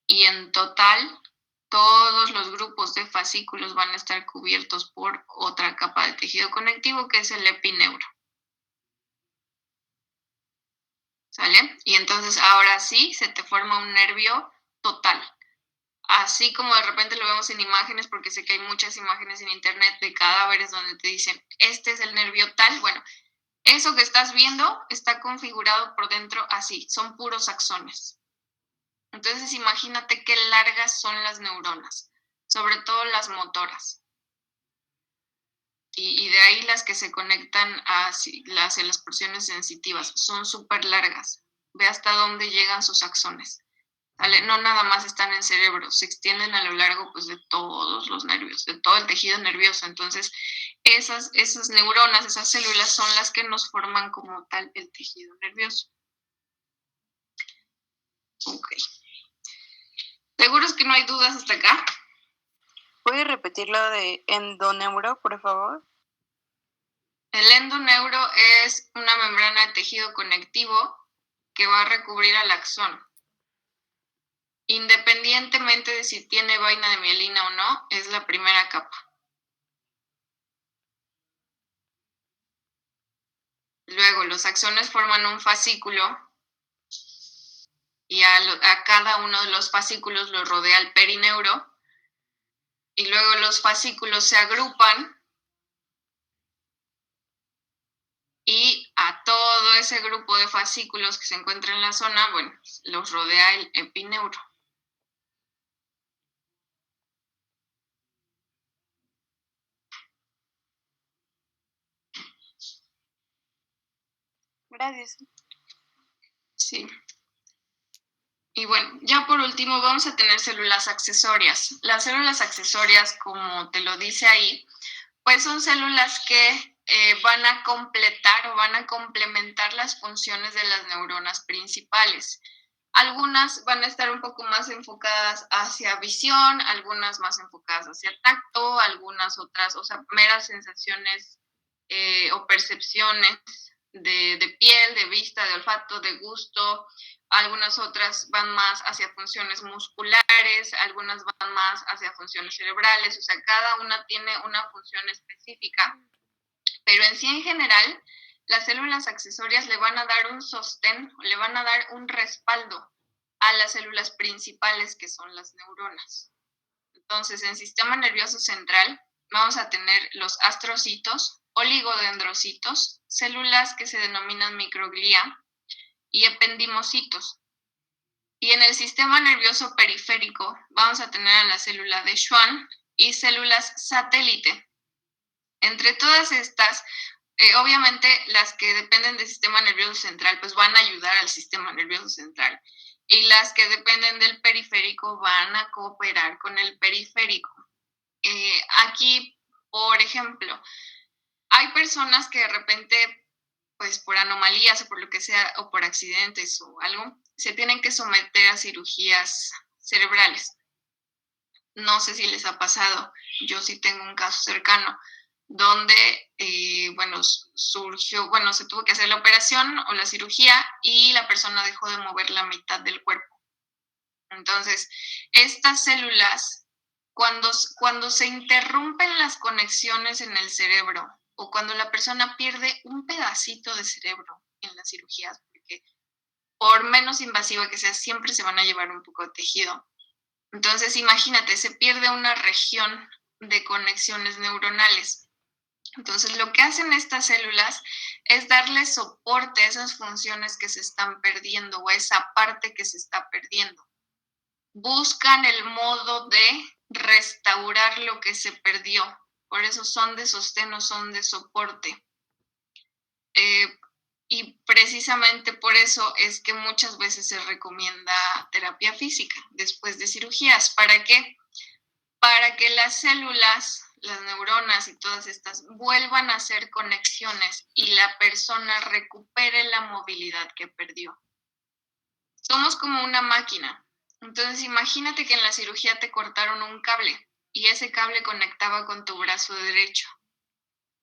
Y en total, todos los grupos de fascículos van a estar cubiertos por otra capa de tejido conectivo que es el epineuro. ¿Sale? Y entonces ahora sí se te forma un nervio total. Así como de repente lo vemos en imágenes, porque sé que hay muchas imágenes en internet de cadáveres donde te dicen, este es el nervio tal. Bueno, eso que estás viendo está configurado por dentro así, son puros axones. Entonces imagínate qué largas son las neuronas, sobre todo las motoras. Y de ahí las que se conectan hacia las porciones sensitivas, son súper largas. Ve hasta dónde llegan sus axones. ¿Vale? No nada más están en cerebro, se extienden a lo largo pues, de todos los nervios, de todo el tejido nervioso. Entonces, esas neuronas, esas células son las que nos forman como tal el tejido nervioso. Ok. ¿Seguros que no hay dudas hasta acá? ¿Puedes repetir lo de endoneuro, por favor? El endoneuro es una membrana de tejido conectivo que va a recubrir al axón. Independientemente de si tiene vaina de mielina o no, es la primera capa. Luego, los axones forman un fascículo y a cada uno de los fascículos lo rodea el perineuro, y luego los fascículos se agrupan y a todo ese grupo de fascículos que se encuentra en la zona, bueno, los rodea el epineuro. Gracias. Sí. Y bueno, ya por último vamos a tener células accesorias. Las células accesorias, como te lo dice ahí, pues son células que van a completar o van a complementar las funciones de las neuronas principales. Algunas van a estar un poco más enfocadas hacia visión, algunas más enfocadas hacia tacto, algunas otras, o sea, meras sensaciones o percepciones de piel, de vista, de olfato, de gusto. Algunas otras van más hacia funciones musculares, algunas van más hacia funciones cerebrales, o sea, cada una tiene una función específica. Pero en sí, en general, las células accesorias le van a dar un sostén, le van a dar un respaldo a las células principales, que son las neuronas. Entonces, en sistema nervioso central vamos a tener los astrocitos, oligodendrocitos, células que se denominan microglia y ependimocitos. Y en el sistema nervioso periférico vamos a tener a la célula de Schwann y células satélite. Entre todas estas, obviamente las que dependen del sistema nervioso central pues van a ayudar al sistema nervioso central, y las que dependen del periférico van a cooperar con el periférico. Aquí, por ejemplo, hay personas que de repente, pues por anomalías o por lo que sea, o por accidentes o algo, se tienen que someter a cirugías cerebrales. No sé si les ha pasado, yo sí tengo un caso cercano donde, se tuvo que hacer la operación o la cirugía y la persona dejó de mover la mitad del cuerpo. Entonces, estas células, cuando se interrumpen las conexiones en el cerebro o cuando la persona pierde un pedacito de cerebro en las cirugías, porque por menos invasiva que sea, siempre se van a llevar un poco de tejido. Entonces, imagínate, se pierde una región de conexiones neuronales. Entonces, lo que hacen estas células es darle soporte a esas funciones que se están perdiendo o a esa parte que se está perdiendo. Buscan el modo de restaurar lo que se perdió. Por eso son de sostén o son de soporte. Y precisamente por eso es que muchas veces se recomienda terapia física después de cirugías. ¿Para qué? Para que las células, las neuronas y todas estas vuelvan a hacer conexiones y la persona recupere la movilidad que perdió. Somos como una máquina. Entonces imagínate que en la cirugía te cortaron un cable y ese cable conectaba con tu brazo derecho.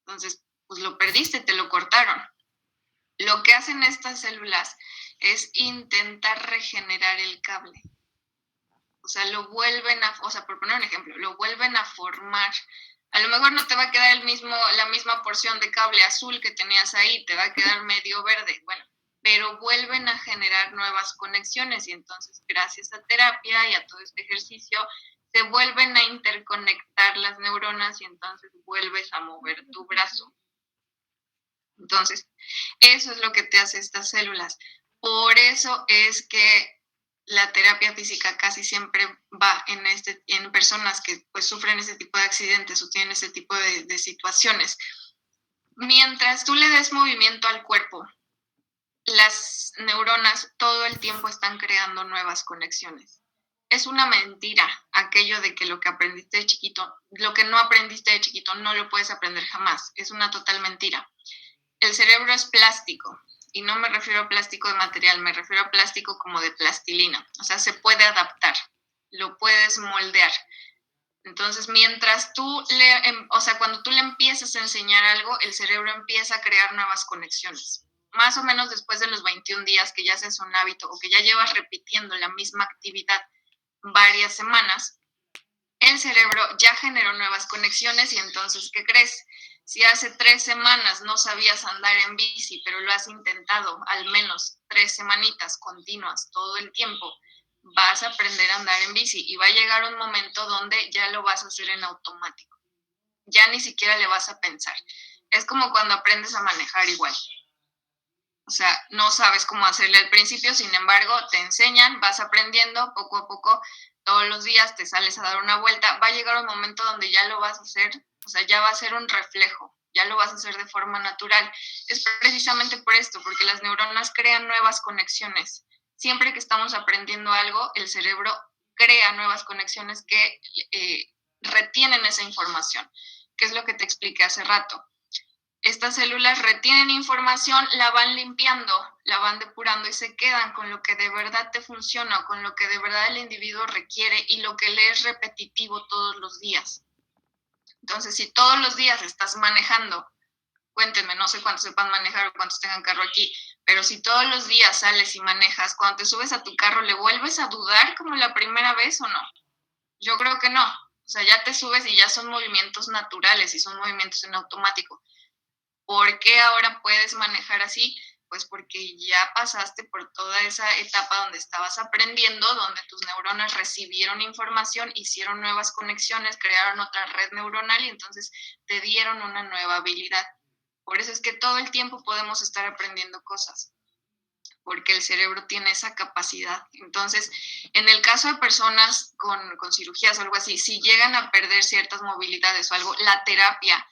Entonces, pues lo perdiste, te lo cortaron. Lo que hacen estas células es intentar regenerar el cable. O sea, por poner un ejemplo, lo vuelven a formar. A lo mejor no te va a quedar la misma porción de cable azul que tenías ahí, te va a quedar medio verde, bueno, pero vuelven a generar nuevas conexiones y entonces gracias a terapia y a todo este ejercicio se vuelven a interconectar las neuronas y entonces vuelves a mover tu brazo. Entonces, eso es lo que te hace estas células. Por eso es que la terapia física casi siempre va en personas que pues sufren ese tipo de accidentes o tienen ese tipo de situaciones. Mientras tú le des movimiento al cuerpo, las neuronas todo el tiempo están creando nuevas conexiones. Es una mentira aquello de que lo que aprendiste de chiquito, lo que no aprendiste de chiquito no lo puedes aprender jamás. Es una total mentira. El cerebro es plástico. Y no me refiero a plástico de material, me refiero a plástico como de plastilina. O sea, se puede adaptar, lo puedes moldear. Entonces, cuando tú le empiezas a enseñar algo, el cerebro empieza a crear nuevas conexiones. Más o menos después de los 21 días que ya seas un hábito o que ya llevas repitiendo la misma actividad varias semanas, el cerebro ya generó nuevas conexiones y entonces, ¿qué crees? Si hace 3 semanas no sabías andar en bici, pero lo has intentado al menos 3 semanitas continuas todo el tiempo, vas a aprender a andar en bici y va a llegar un momento donde ya lo vas a hacer en automático. Ya ni siquiera le vas a pensar. Es como cuando aprendes a manejar igual. O sea, no sabes cómo hacerle al principio, sin embargo, te enseñan, vas aprendiendo poco a poco, todos los días te sales a dar una vuelta, va a llegar un momento donde ya lo vas a hacer, o sea, ya va a ser un reflejo, ya lo vas a hacer de forma natural. Es precisamente por esto, porque las neuronas crean nuevas conexiones. Siempre que estamos aprendiendo algo, el cerebro crea nuevas conexiones que retienen esa información, que es lo que te expliqué hace rato. Estas células retienen información, la van limpiando, la van depurando y se quedan con lo que de verdad te funciona, con lo que de verdad el individuo requiere y lo que le es repetitivo todos los días. Entonces, si todos los días estás manejando, cuéntenme, no sé cuántos sepan manejar o cuántos tengan carro aquí, pero si todos los días sales y manejas, cuando te subes a tu carro, ¿le vuelves a dudar como la primera vez o no? Yo creo que no. O sea, ya te subes y ya son movimientos naturales y son movimientos en automático. ¿Por qué ahora puedes manejar así? Pues porque ya pasaste por toda esa etapa donde estabas aprendiendo, donde tus neuronas recibieron información, hicieron nuevas conexiones, crearon otra red neuronal y entonces te dieron una nueva habilidad. Por eso es que todo el tiempo podemos estar aprendiendo cosas, porque el cerebro tiene esa capacidad. Entonces, en el caso de personas con cirugías o algo así, si llegan a perder ciertas movilidades o algo, la terapia,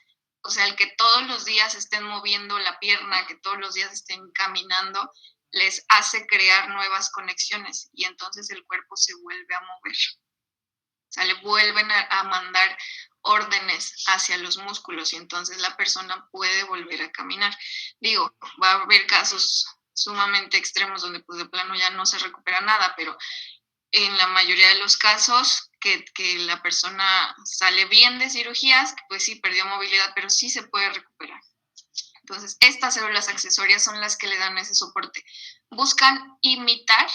o sea, el que todos los días estén moviendo la pierna, que todos los días estén caminando, les hace crear nuevas conexiones y entonces el cuerpo se vuelve a mover. O sea, le vuelven a mandar órdenes hacia los músculos y entonces la persona puede volver a caminar. Digo, va a haber casos sumamente extremos donde pues de plano ya no se recupera nada, pero en la mayoría de los casos que la persona sale bien de cirugías, pues sí perdió movilidad, pero sí se puede recuperar. Entonces, estas células accesorias son las que le dan ese soporte. Buscan imitar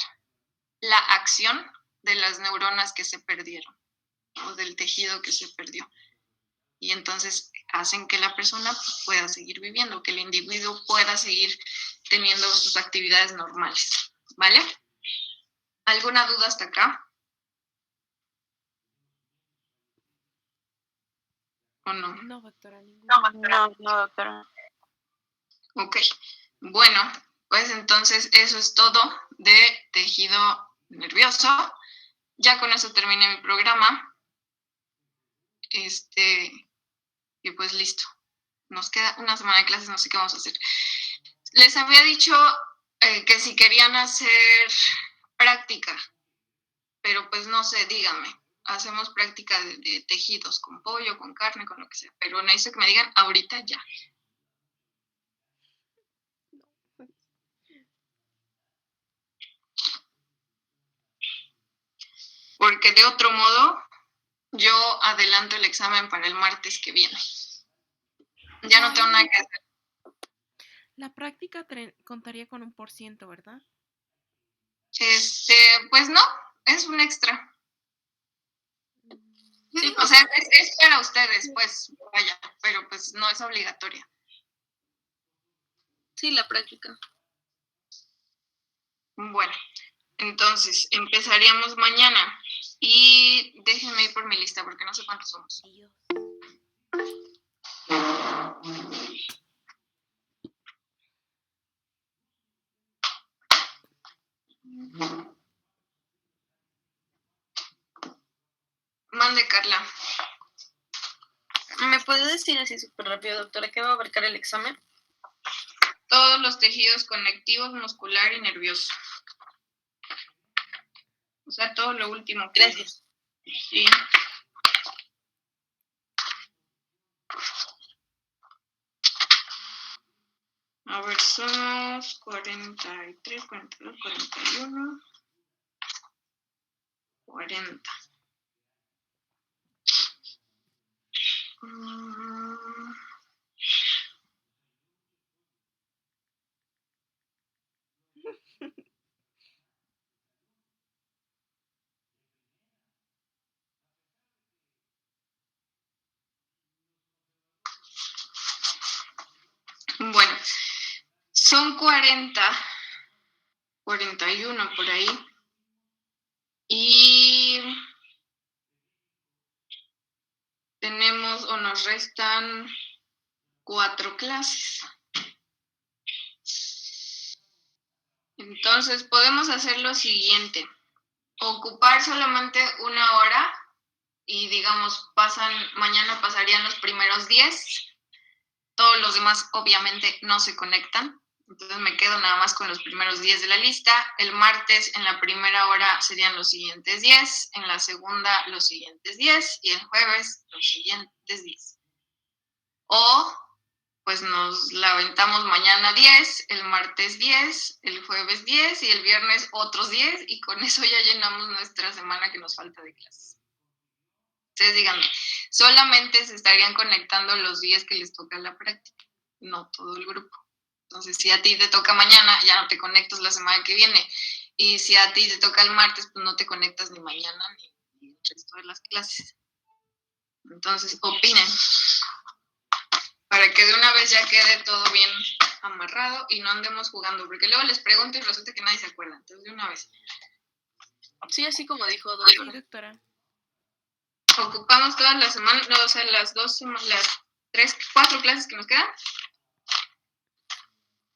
la acción de las neuronas que se perdieron o del tejido que se perdió. Y entonces hacen que la persona pueda seguir viviendo, que el individuo pueda seguir teniendo sus actividades normales. ¿Vale? ¿Alguna duda hasta acá? ¿O no? No, doctora, ninguna. No, doctora. Ok. Bueno, pues entonces eso es todo de tejido nervioso. Ya con eso terminé mi programa. Y pues listo. Nos queda una semana de clases, no sé qué vamos a hacer. Les había dicho que si querían hacer práctica, pero pues no sé, díganme. Hacemos práctica de tejidos con pollo, con carne, con lo que sea. Pero necesito que me digan ahorita ya. Porque de otro modo, yo adelanto el examen para el martes que viene. Ya no tengo nada que hacer. La práctica contaría con 1%, ¿verdad? Pues no, es un extra. Sí, O sea, es para ustedes, pues, vaya, pero pues no es obligatoria. sí, la práctica. Bueno, entonces empezaríamos mañana. Y déjenme ir por mi lista porque no sé cuántos somos. Dios. Mande, Carla. ¿Me puede decir así súper rápido, doctora, qué va a abarcar el examen? Todos los tejidos conectivos, muscular y nervioso. O sea, todo lo último. Gracias. Sí. A ver, somos 43, 42, 41, 40. Son 41 por ahí. Y tenemos o nos restan 4 clases. Entonces podemos hacer lo siguiente. Ocupar solamente 1 hora y digamos, mañana pasarían los primeros 10. Todos los demás obviamente no se conectan. Entonces me quedo nada más con los primeros 10 de la lista. El martes en la primera hora serían los siguientes 10, en la segunda los siguientes 10 y el jueves los siguientes 10. O pues nos la aventamos mañana 10, el martes 10, el jueves 10 y el viernes otros 10 y con eso ya llenamos nuestra semana que nos falta de clases. Ustedes díganme, solamente se estarían conectando los días que les toca la práctica, no todo el grupo. Entonces, si a ti te toca mañana, ya no te conectas la semana que viene. Y si a ti te toca el martes, pues no te conectas ni mañana ni el resto de las clases. Entonces, opinen. Para que de una vez ya quede todo bien amarrado y no andemos jugando. Porque luego les pregunto y resulta que nadie se acuerda. Entonces, de una vez. Sí, así como dijo Sí, doctora. doctora. Ocupamos todas las semanas, no, o sea, las 4 clases que nos quedan.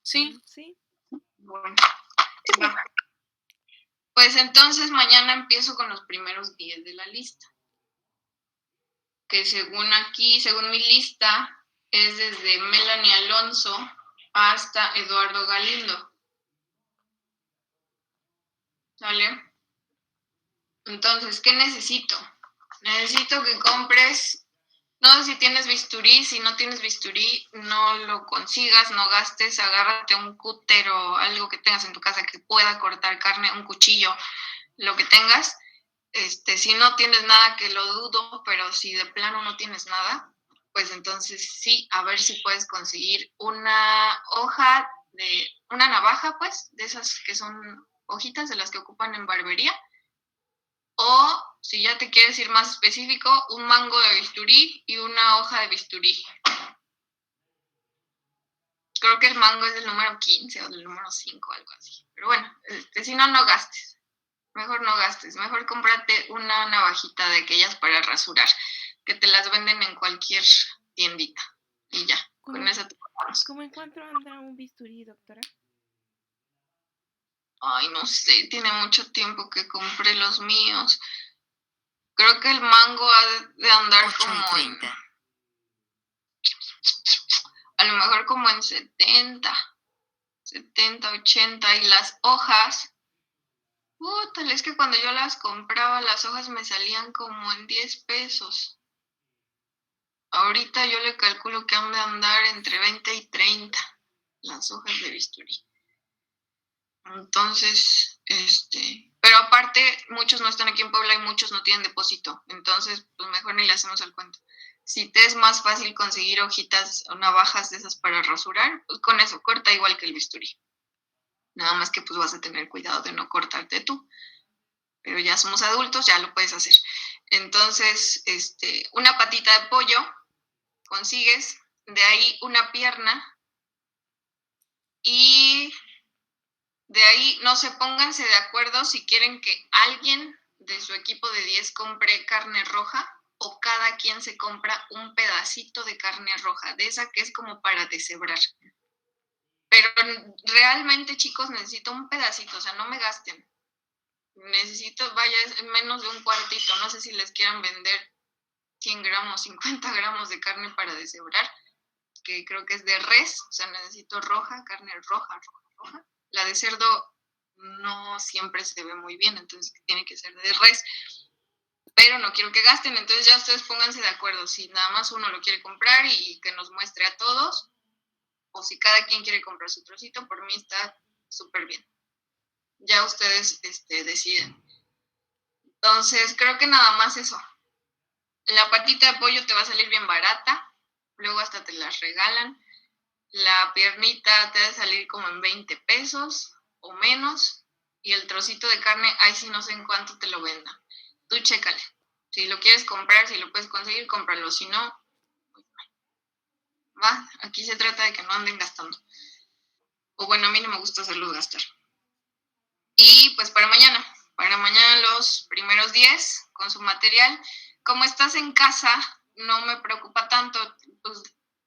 Sí, Sí. Bueno, va. Pues entonces mañana empiezo con los primeros 10 de la lista. Que según mi lista, es desde Melanie Alonso hasta Eduardo Galindo. ¿Sale? Entonces, ¿qué necesito? Necesito que compres, no sé si tienes bisturí, si no tienes bisturí, no lo consigas, no gastes, agárrate un cúter o algo que tengas en tu casa que pueda cortar carne, un cuchillo, lo que tengas. Si no tienes nada, que lo dudo, pero si de plano no tienes nada, pues entonces sí, a ver si puedes conseguir una navaja, pues, de esas que son hojitas de las que ocupan en barbería. O, si ya te quieres ir más específico, un mango de bisturí y una hoja de bisturí. Creo que el mango es del número 15 o del número 5, algo así. Pero bueno, si no, no gastes. Mejor no gastes. Mejor cómprate una navajita de aquellas para rasurar, que te las venden en cualquier tiendita. Y ya, con eso te compramos. ¿Cómo en cuánto anda un bisturí, doctora? Ay, no sé, tiene mucho tiempo que compré los míos. Creo que el mango ha de andar 8:30. A lo mejor como en 70, 80, y las hojas, tal es que cuando yo las compraba, las hojas me salían como en 10 pesos. Ahorita yo le calculo que han de andar entre 20 y 30 las hojas de bisturí. Entonces, pero aparte, muchos no están aquí en Puebla y muchos no tienen depósito. Entonces, pues mejor ni le hacemos al cuento. Si te es más fácil conseguir hojitas o navajas de esas para rasurar, pues con eso corta igual que el bisturí. Nada más que pues vas a tener cuidado de no cortarte tú. Pero ya somos adultos, ya lo puedes hacer. Entonces, una patita de pollo consigues, de ahí una pierna y de ahí, no sé, pónganse de acuerdo si quieren que alguien de su equipo de 10 compre carne roja o cada quien se compra un pedacito de carne roja, de esa que es como para deshebrar. Pero realmente, chicos, necesito un pedacito, o sea, no me gasten. Necesito, vaya, menos de un cuartito, no sé si les quieran vender 100 gramos, 50 gramos de carne para deshebrar, que creo que es de res, o sea, necesito roja, carne roja. La de cerdo no siempre se ve muy bien, entonces tiene que ser de res. Pero no quiero que gasten, entonces ya ustedes pónganse de acuerdo. Si nada más uno lo quiere comprar y que nos muestre a todos, o si cada quien quiere comprar su trocito, por mí está súper bien. Ya ustedes deciden. Entonces, creo que nada más eso. La patita de pollo te va a salir bien barata, luego hasta te las regalan. La piernita te va a salir como en 20 pesos o menos. Y el trocito de carne, ahí sí no sé en cuánto te lo vendan. Tú chécale. Si lo quieres comprar, si lo puedes conseguir, cómpralo. Si no, pues va. Aquí se trata de que no anden gastando. O bueno, a mí no me gusta hacerlos gastar. Y pues para mañana los primeros 10 con su material. Como estás en casa, no me preocupa tanto, pues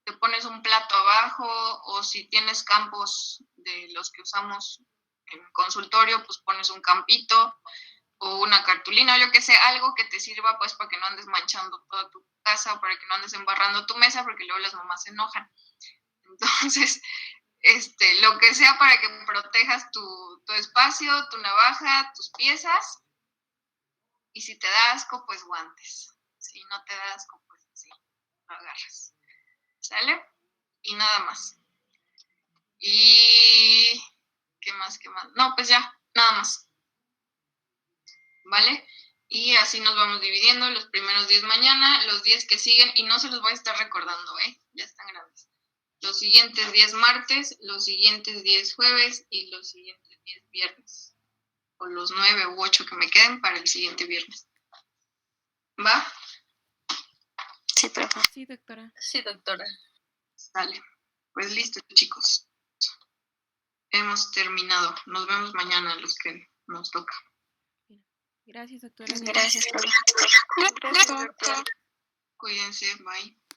te pones un plato abajo o si tienes campos de los que usamos en consultorio, pues pones un campito o una cartulina, yo que sé, algo que te sirva pues para que no andes manchando toda tu casa, para que no andes embarrando tu mesa, porque luego las mamás se enojan. Entonces, lo que sea para que protejas tu espacio, tu navaja, tus piezas. Y si te da asco, pues guantes. Si no te da asco, pues sí, lo agarras. ¿Sale? Y nada más. Y... ¿Qué más? No, pues ya, nada más. ¿Vale? Y así nos vamos dividiendo los primeros 10 mañana, los 10 que siguen, y no se los voy a estar recordando, ya están grandes. Los siguientes 10 martes, los siguientes 10 jueves y los siguientes 10 viernes. O los 9 u 8 que me queden para el siguiente viernes. ¿Va? Sí, profe. Sí, doctora. Sí, doctora. Sale. Pues listo, chicos. Hemos terminado. Nos vemos mañana los que nos toca. Gracias, doctora. Gracias, profe. Cuídense. Bye.